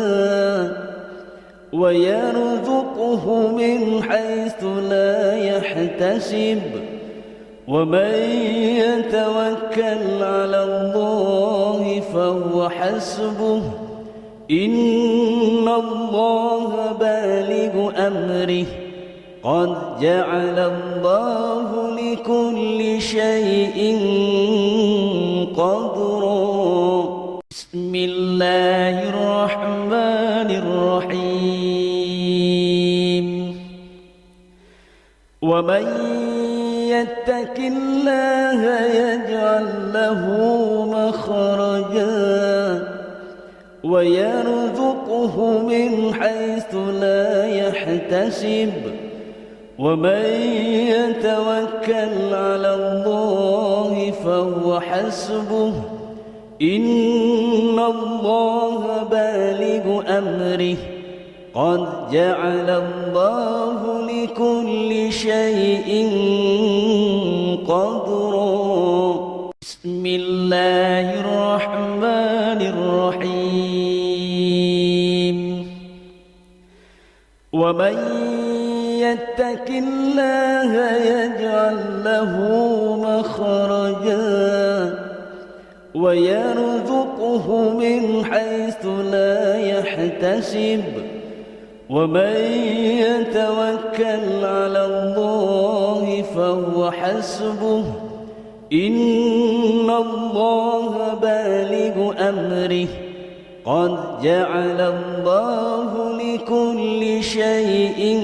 S1: ويرزقه من حيث لا يحتسب ومن يتوكل على الله فهو حسبه إن الله بالغ أمره قد جعل الله لكل شيء قدرا بسم الله الرحمن الرحيم ومن يتق الله يجعل له مخرجا ويرزقه من حيث لا يحتسب ومن يتوكل على الله فهو حسبه إن الله بالغ أمره قد جعل الله لكل شيء قدرا بسم الله الرحمن الرحيم ومن يتق الله يجعل له مخرجا ويرزقه من حيث لا يحتسب ومن يتوكل على الله فهو حسبه إن الله بالغ أمره قد جعل الله لكل شيء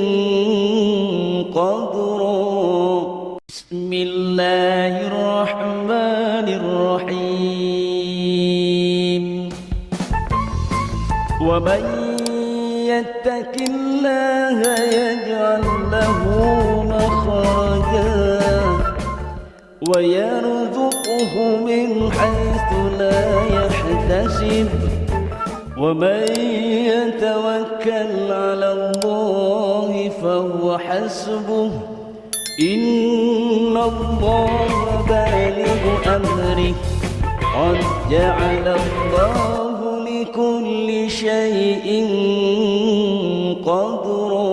S1: قدرا بسم الله الرحمن الرحيم ومن يتق الله يجعل له مخرجا ويرزقه من حيث لا يحتسب ومن يتوكل على الله فهو حسبه إن الله بالغ أمره قد جعل الله لكل شيء قدرا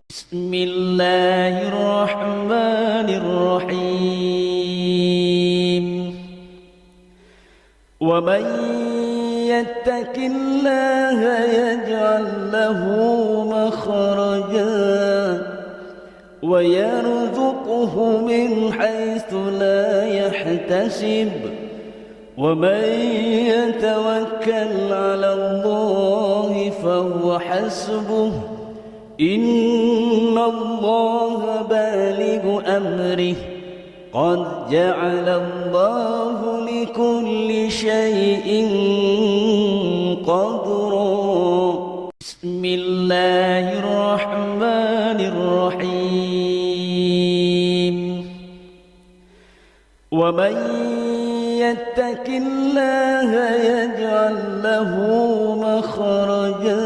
S1: بسم الله الرحمن الرحيم ومن يتق الله يجعل له مخرجا ويرزقه من حيث لا يحتسب ومن يتوكل على الله فهو حسبه إن الله بالغ أمره قد جعل الله لكل شيء قدرا بسم الله الرحمن الرحيم ومن يتق الله يجعل له مخرجا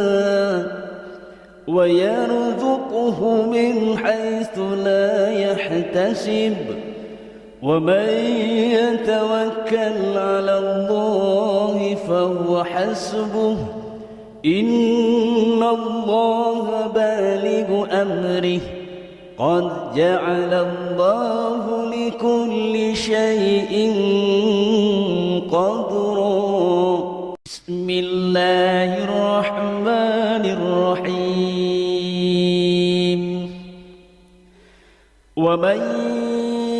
S1: ويرزقه من حيث لا يحتسب ومن يتوكل على الله فهو حسبه إن الله بالغ أمره قد جعل الله لكل شيء قدرا بسم الله الرحمن الرحيم ومن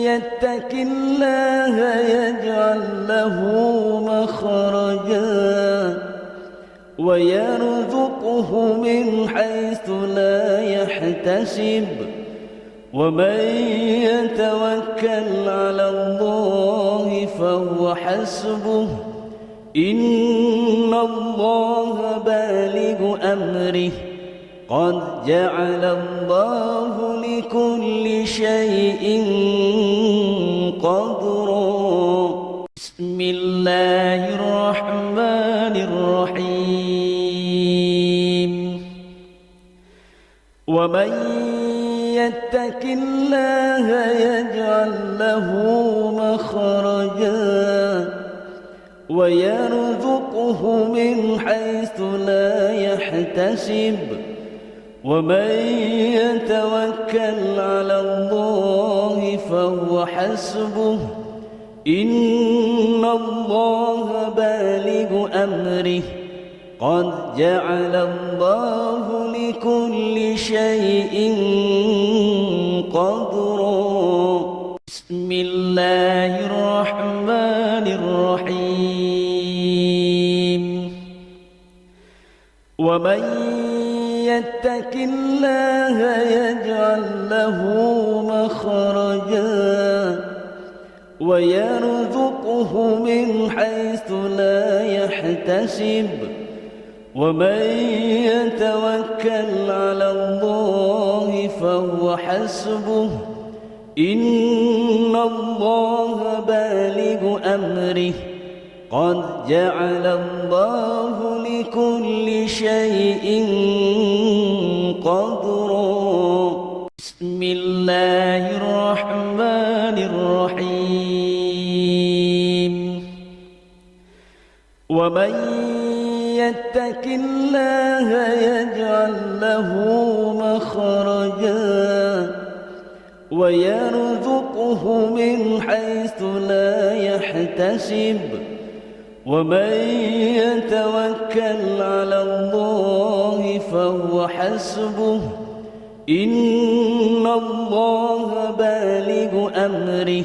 S1: يتق الله يجعل له مخرجا ويرزقه من حيث لا يحتسب ومن يتوكل على الله فهو حسبه إن الله بالغ أمره قد جعل الله لكل شيء قدرا بسم الله الرحمن الرحيم ومن يتق الله يجعل له مخرجا ويرزقه من حيث لا يحتسب ومن يتوكل على الله فهو حسبه إن الله بالغ أمره قد جعل الله لكل شيء قدرا بسم الله الرحمن الرحيم ومن يتق الله يجعل له مخرجا ويرزقه من حيث لا يحتسب ومن يتوكل على الله فهو حسبه إن الله بالغ أمره قد جعل الله لكل شيء قدرا بسم الله الرحمن الرحيم ومن يتق الله يجعل له مخرجا ويرزقه من حيث لا يحتسب ومن يتوكل على الله فهو حسبه إن الله بالغ أمره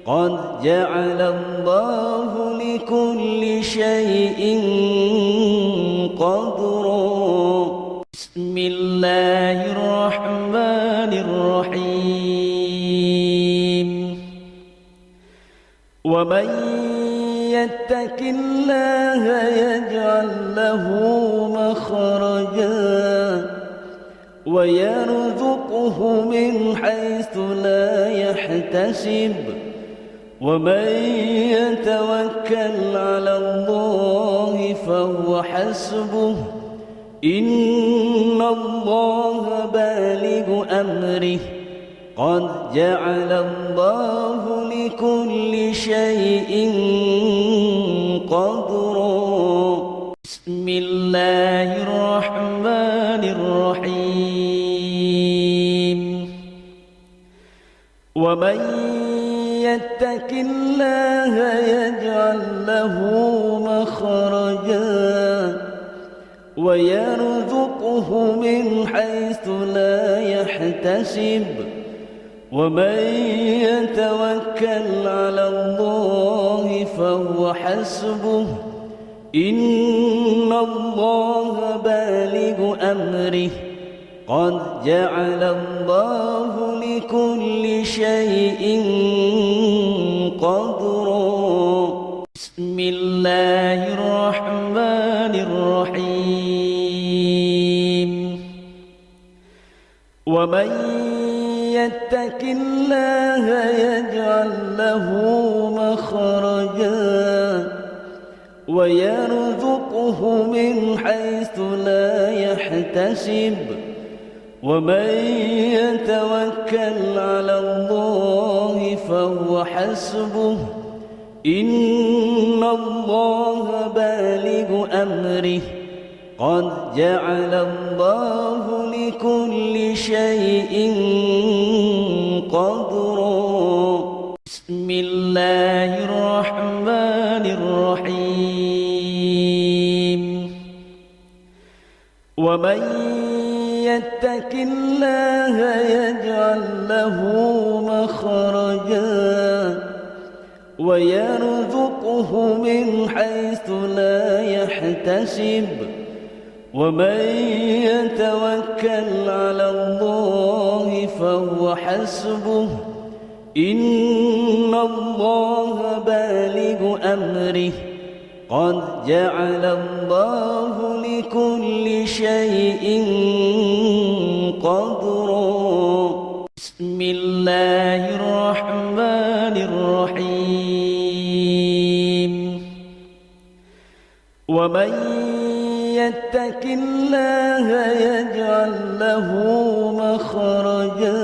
S1: قد جعل الله لكل شيء قدرا بسم الله الرحمن الرحيم ومن يتق الله يجعل له مخرجا ويرزقه من حيث لا يحتسب ومن يتوكل على الله فهو حسبه إن الله بالغ أمره قد جعل الله لكل شيء قدرا بسم الله الرحمن الرحيم ومن يتق الله يجعل له مخرجا ويرزقه من حيث لا يحتسب ومن يتوكل على الله فهو حسبه إن الله بالغ أمره قد جعل الله لكل شيء قدرا بسم الله الرحمن الرحيم ومن يتق الله يجعل له مخرجا ويرزقه من حيث لا يحتسب ومن يتوكل على الله فهو حسبه إن الله بالغ أمره قد جعل الله لكل شيء قدرا بسم الله الرحمن الرحيم ومن يتق الله يجعل له مخرجا ويرزقه من حيث لا يحتسب ومن يتوكل على الله فهو حسبه إن الله بالغ أمره قد جعل الله لكل شيء قدرا بسم الله الرحمن الرحيم ومن يتق الله يجعل له مخرجا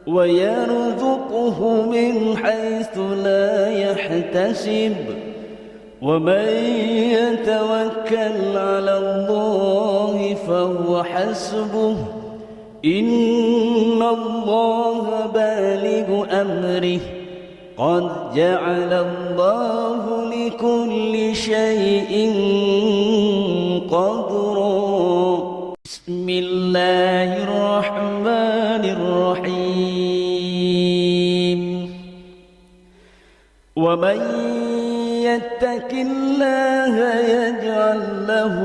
S1: ويرزقه من حيث لا يحتسب ومن يتوكل على الله فهو حسبه إن الله بالغ أمره قد جعل الله لكل شيء قدرا بسم الله الرحمن الرحيم ومن يتق الله يجعل له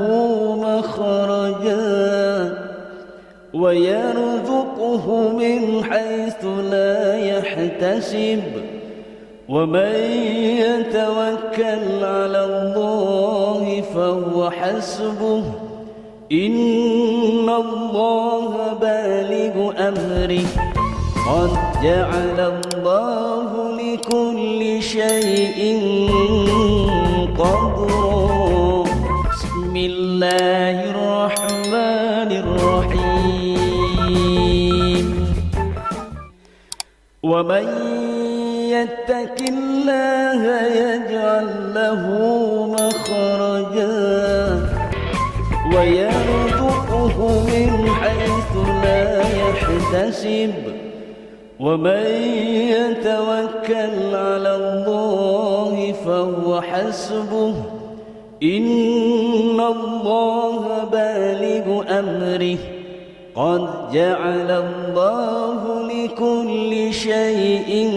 S1: مخرجا ويرزقه من حيث لا يحتسب ومن يتوكل على الله فهو حسبه إن الله بالغ أمره قد جعل الله لكل شيء قدرا بسم الله الرحمن الرحيم ومن يتق الله يجعل له مخرجا ويرزقه من حيث لا يحتسب ومن يتوكل على الله فهو حسبه إن الله بالغ أمره قد جعل الله لكل شيء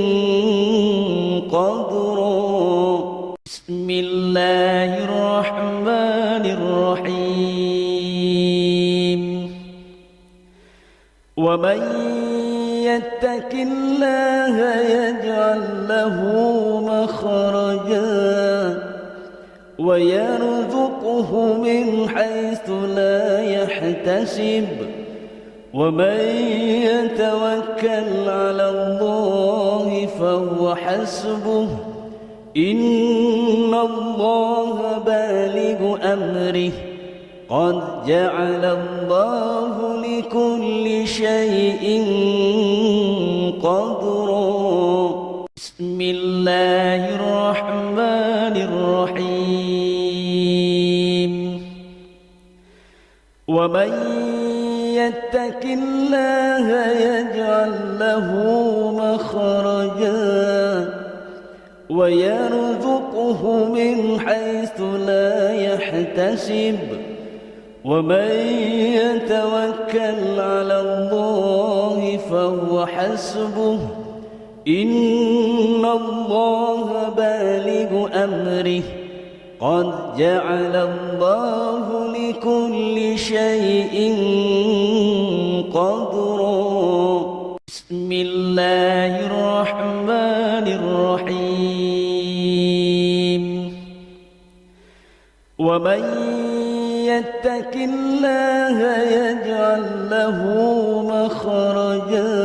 S1: قدرا بسم الله الرحمن الرحيم ومن يتق الله يجعل له مخرجا ويرزقه من حيث لا يحتسب ومن يتوكل على الله فهو حسبه إن الله بالغ أمره قد جعل الله لكل شيء قدرا بسم الله الرحمن الرحيم ومن يتق الله يجعل له مخرجا ويرزقه من حيث لا يحتسب ومن يتوكل على الله فهو حسبه إن الله بالغ أمره قد جعل الله لكل شيء قدرا بسم الله الرحمن الرحيم ومن يتق الله يجعل له مخرجا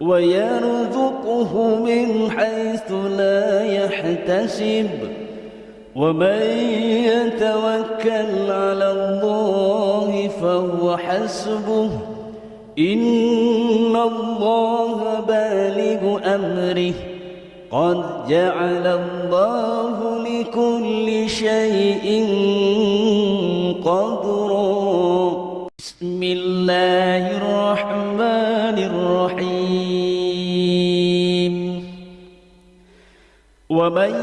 S1: ويرزقه من حيث لا يحتسب ومن يتوكل على الله فهو حسبه إن الله بالغ أمره قد جعل الله لكل شيء قدرا بسم الله الرحمن الرحيم ومن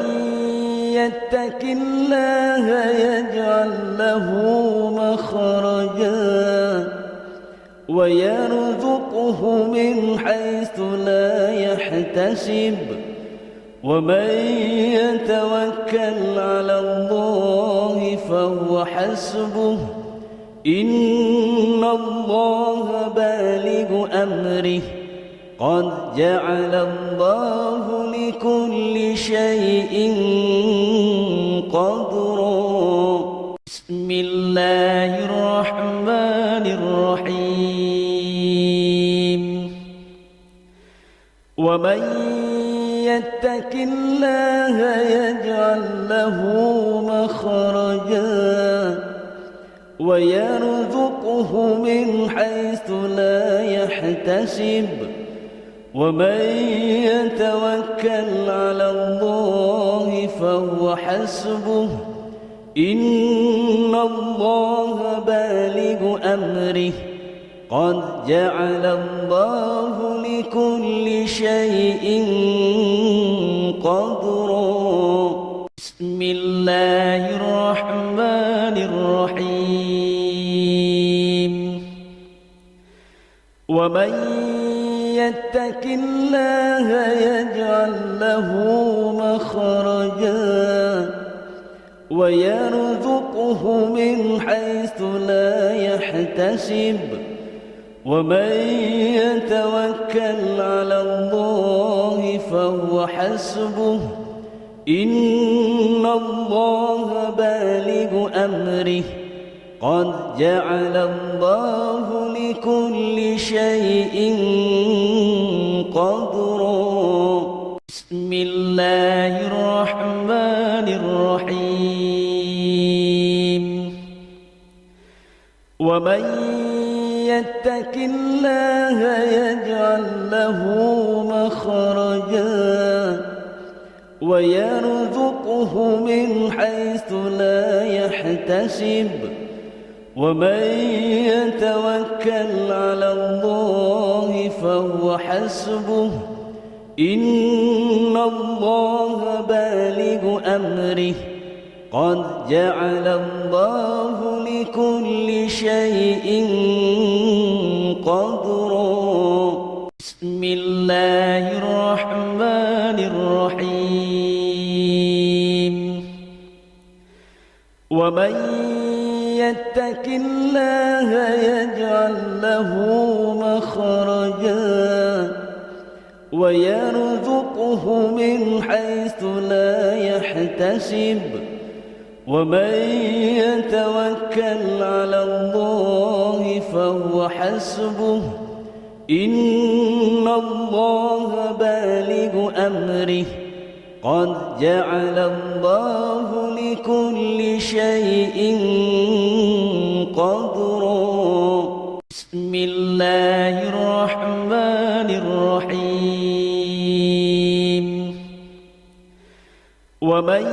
S1: يتق الله يجعل له مخرجا ويرزقه من حيث لا يحتسب ومن يتوكل على الله فهو حسبه إن الله بالغ أمره قد جعل الله لكل شيء قدرا بسم الله الرحمن الرحيم ومن يتق الله يجعل له مخرجا ويرزقه من حيث لا يحتسب ومن يتوكل على الله فهو حسبه إن الله بالغ أمره قد جعل الله لكل شيء قدرا بسم الله الرحمن الرحيم ومن يتق الله يجعل له مخرجا ويرزقه من حيث لا يحتسب ومن يتوكل على الله فهو حسبه إن الله بالغ أمره قد جعل الله لكل شيء قدرا بسم الله الرحمن الرحيم ومن يتق الله يجعل له مخرجا ويرزقه من حيث لا يحتسب ومن يتوكل على الله فهو حسبه إن الله بالغ أمره قد جعل الله لكل شيء قدرا بسم الله الرحمن الرحيم ومن يتق الله يجعل له مخرجا ويرزقه من حيث لا يحتسب ومن يتوكل على الله فهو حسبه إن الله بالغ أمره قد جعل الله لكل شيء قدرا بسم الله الرحمن الرحيم ومن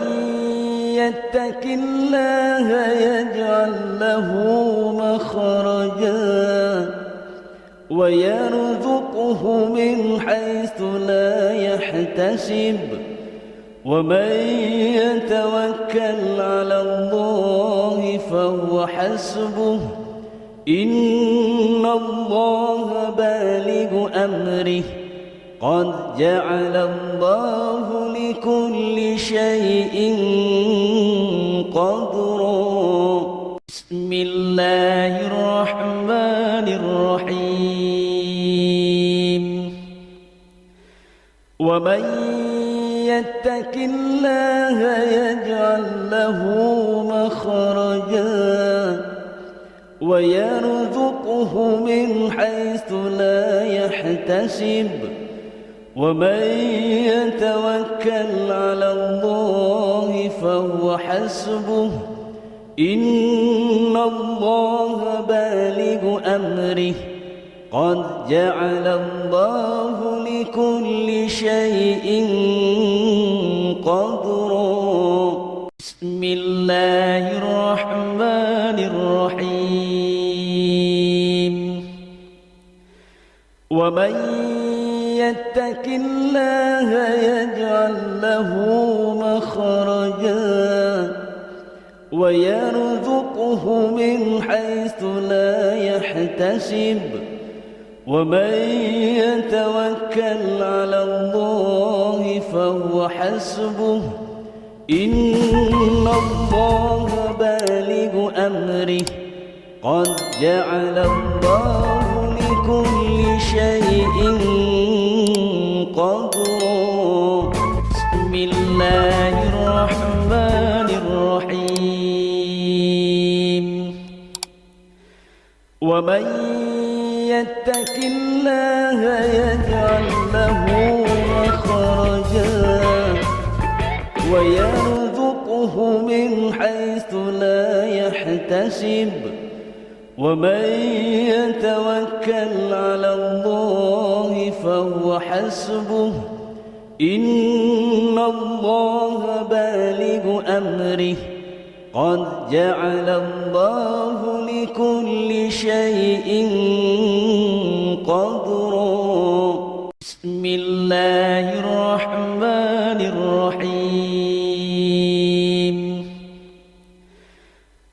S1: يتق الله يجعل له مخرجا ويرزقه من حيث لا يحتسب ومن يتوكل على الله فهو حسبه إن الله بالغ أمره قد جعل الله لكل شيء قدرا بسم الله الرحمن الرحيم ومن يتق الله يجعل له مخرجا ويرزقه من حيث لا يحتسب ومن يتوكل على الله فهو حسبه إن الله بالغ أمره قد جعل الله لكل شيء قدرا بسم الله الرحمن الرحيم ومن يتق الله يجعل له مخرجا ويرزقه من حيث لا يحتسب ومن يتوكل على الله فهو حسبه إن الله بالغ أمره قد جعل الله لكل شيء قدرا بسم الله الرحمن الرحيم ومن يتق الله يجعل له مخرجا ويرزقه من حيث لا يحتسب ومن يتوكل على الله فهو حسبه إن الله بالغ أمره قد جعل الله لكل شيء قدرا بسم الله الرحمن الرحيم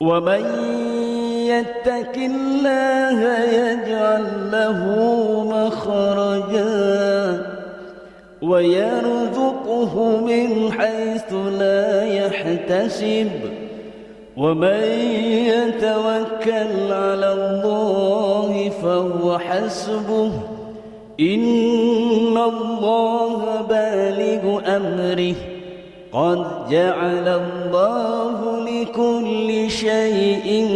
S1: ومن يتق الله يجعل له مخرجا ويرزقه من حيث لا يحتسب ومن يتوكل على الله فهو حسبه إن الله بالغ أمره قد جعل الله لكل شيء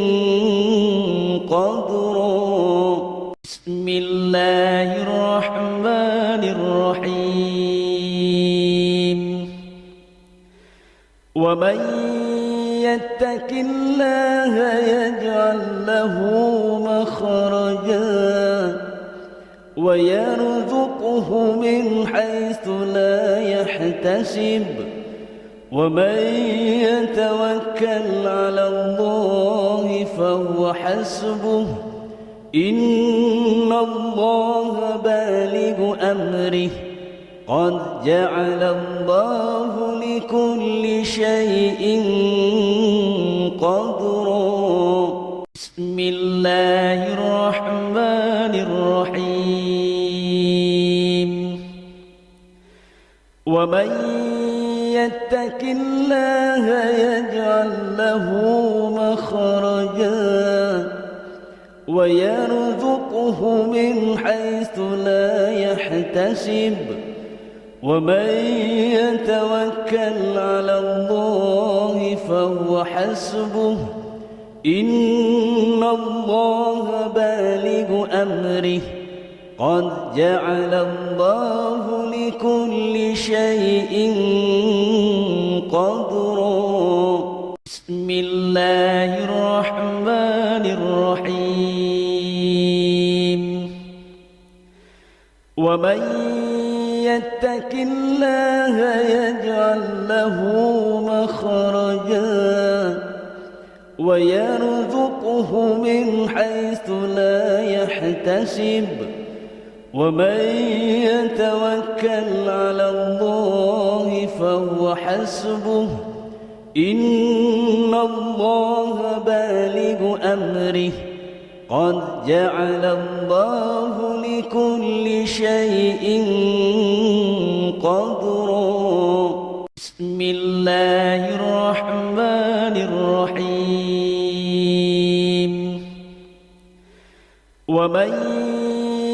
S1: قدرا بسم الله الرحمن الرحيم ومن يتق الله يجعل له مخرجا ويرزقه من حيث لا يحتسب ومن يتوكل على الله فهو حسبه إن الله بالغ أمره قد جعل الله لكل شيء قدرا بسم الله الرحمن الرحيم ومن يتق الله يجعل له مخرجا ويرزقه من حيث لا يحتسب ومن يتوكل على الله فهو حسبه إن الله بالغ أمره قد جعل الله لكل شيء قدرا بسم الله الرحمن الرحيم ومن يتق الله يجعل له مخرجا ويرزقه من حيث لا يحتسب ومن يتوكل على الله فهو حسبه إن الله بالغ أمره قد جعل الله لكل شيء قدرا بسم الله الرحمن الرحيم ومن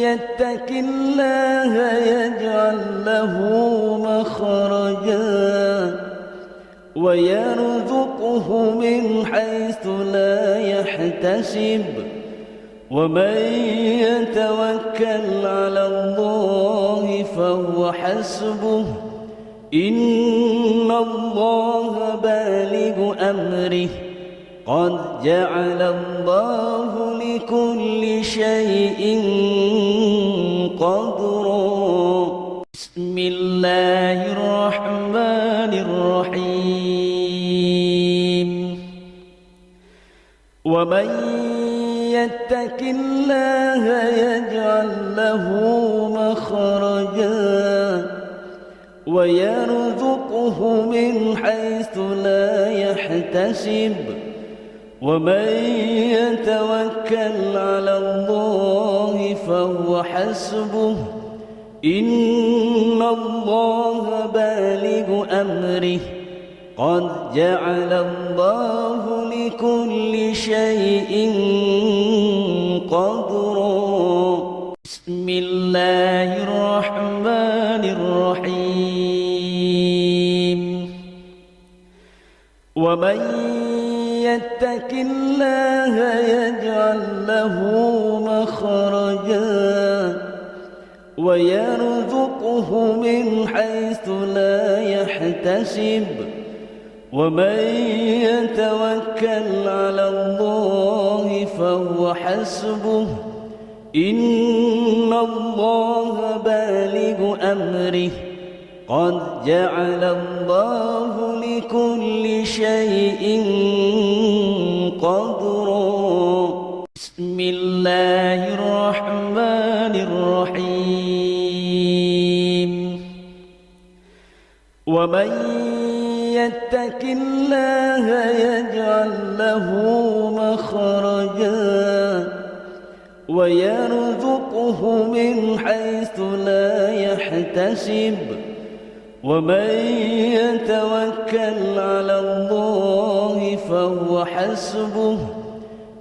S1: يتق الله يجعل له مخرجا ويرزقه من حيث لا يحتسب ومن يتوكل على الله فهو حسبه إن الله بالغ أمره قد جعل الله لكل شيء قدرا بسم الله الرحمن الرحيم ومن يتق الله يجعل له مخرجا ويرزقه من حيث لا يحتسب ومن يتوكل على الله فهو حسبه إن الله بالغ أمره قد جعل الله لكل شيء قدرا بسم الله الرحمن الرحيم ومن يتق الله يجعل له مخرجا ويرزقه من حيث لا يحتسب ومن يتوكل على الله فهو حسبه إن الله بالغ أمره قد جعل الله لكل شيء قدرا بسم الله الرحمن الرحيم ومن يتق الله يجعل له مخرجا ويرزقه من حيث لا يحتسب ومن يتوكل على الله فهو حسبه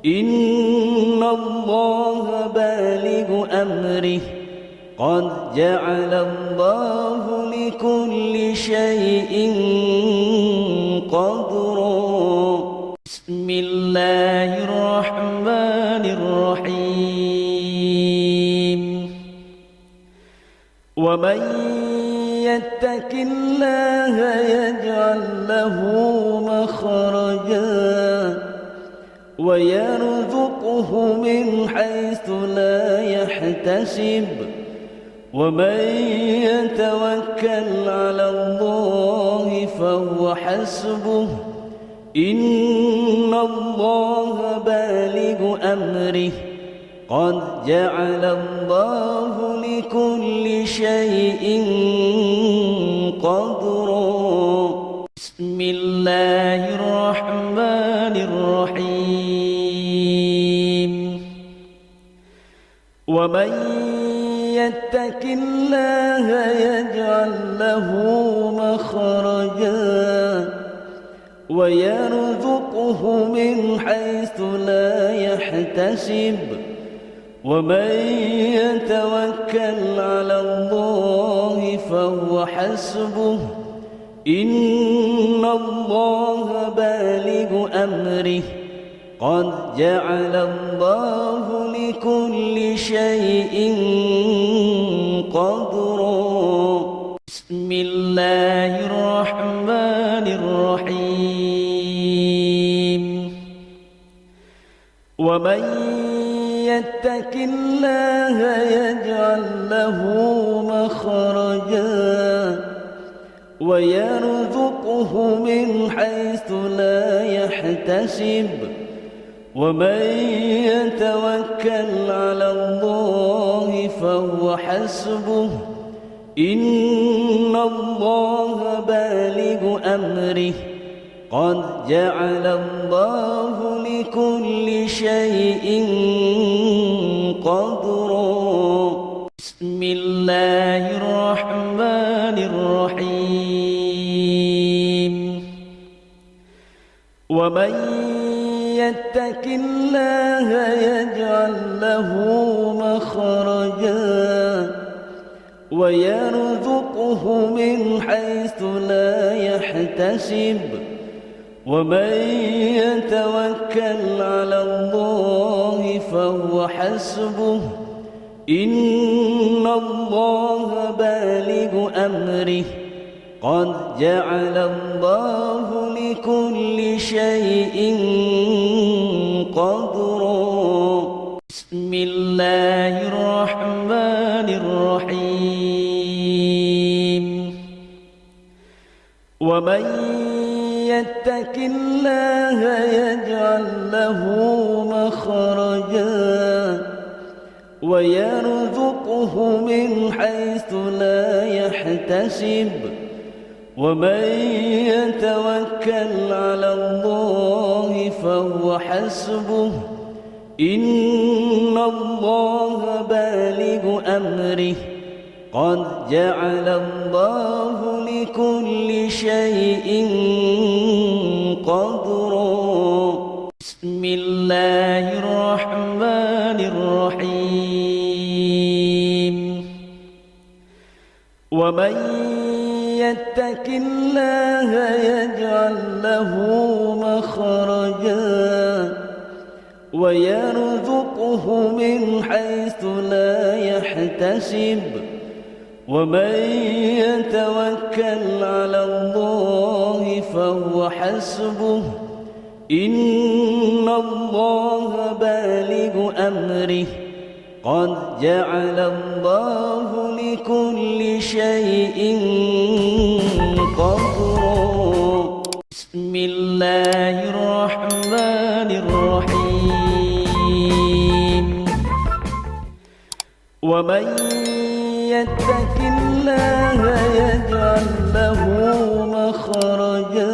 S1: إن الله بالغ أمره قد جعل الله لكل شيء قدرا بسم الله الرحمن الرحيم ومن يتق الله يجعل له مخرجا ويرزقه من حيث لا يحتسب ومن يتوكل على الله فهو حسبه إن الله بالغ أمره قد جعل الله لكل شيء قدرا بسم الله الرحمن الرحيم ومن يتق الله يجعل له مخرجا ويرزقه من حيث لا يحتسب ومن يتوكل على الله فهو حسبه إن الله بالغ أمره قد جعل الله لكل شيء قدرا بسم الله الرحمن الرحيم ومن يتق الله يجعل له مخرجا ويرزقه من حيث لا يحتسب ومن يتوكل على الله فهو حسبه إن الله بالغ أمره قد جعل الله لكل شيء قدرا بسم الله الرحمن الرحيم ومن يتق الله يجعل له مخرجا ويرزقه من حيث لا يحتسب ومن يتوكل على الله فهو حسبه إن الله بالغ أمره قد جعل الله لكل شيء قدرا بسم الله الرحمن الرحيم ومن يتق الله يجعل له مخرجا ويرزقه من حيث لا يحتسب ومن يتوكل على الله فهو حسبه إن الله بالغ أمره قد جعل الله لكل شيء قدرا بسم الله الرحمن الرحيم ومن يتق الله يجعل له مخرجا ويرزقه من حيث لا يحتسب ومن يتوكل على الله فهو حسبه إن الله بالغ أمره قد جعل الله لكل شيء قدرا بسم الله الرحمن الرحيم ومن يتق الله يجعل له مخرجا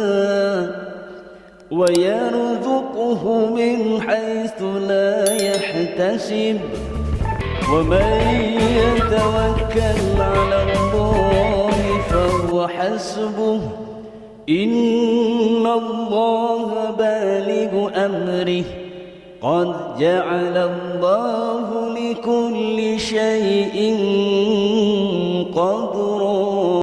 S1: ويرزقه من حيث لا يحتسب ومن يتوكل على الله فهو حسبه إن الله بالغ أمره قد جعل الله لكل شيء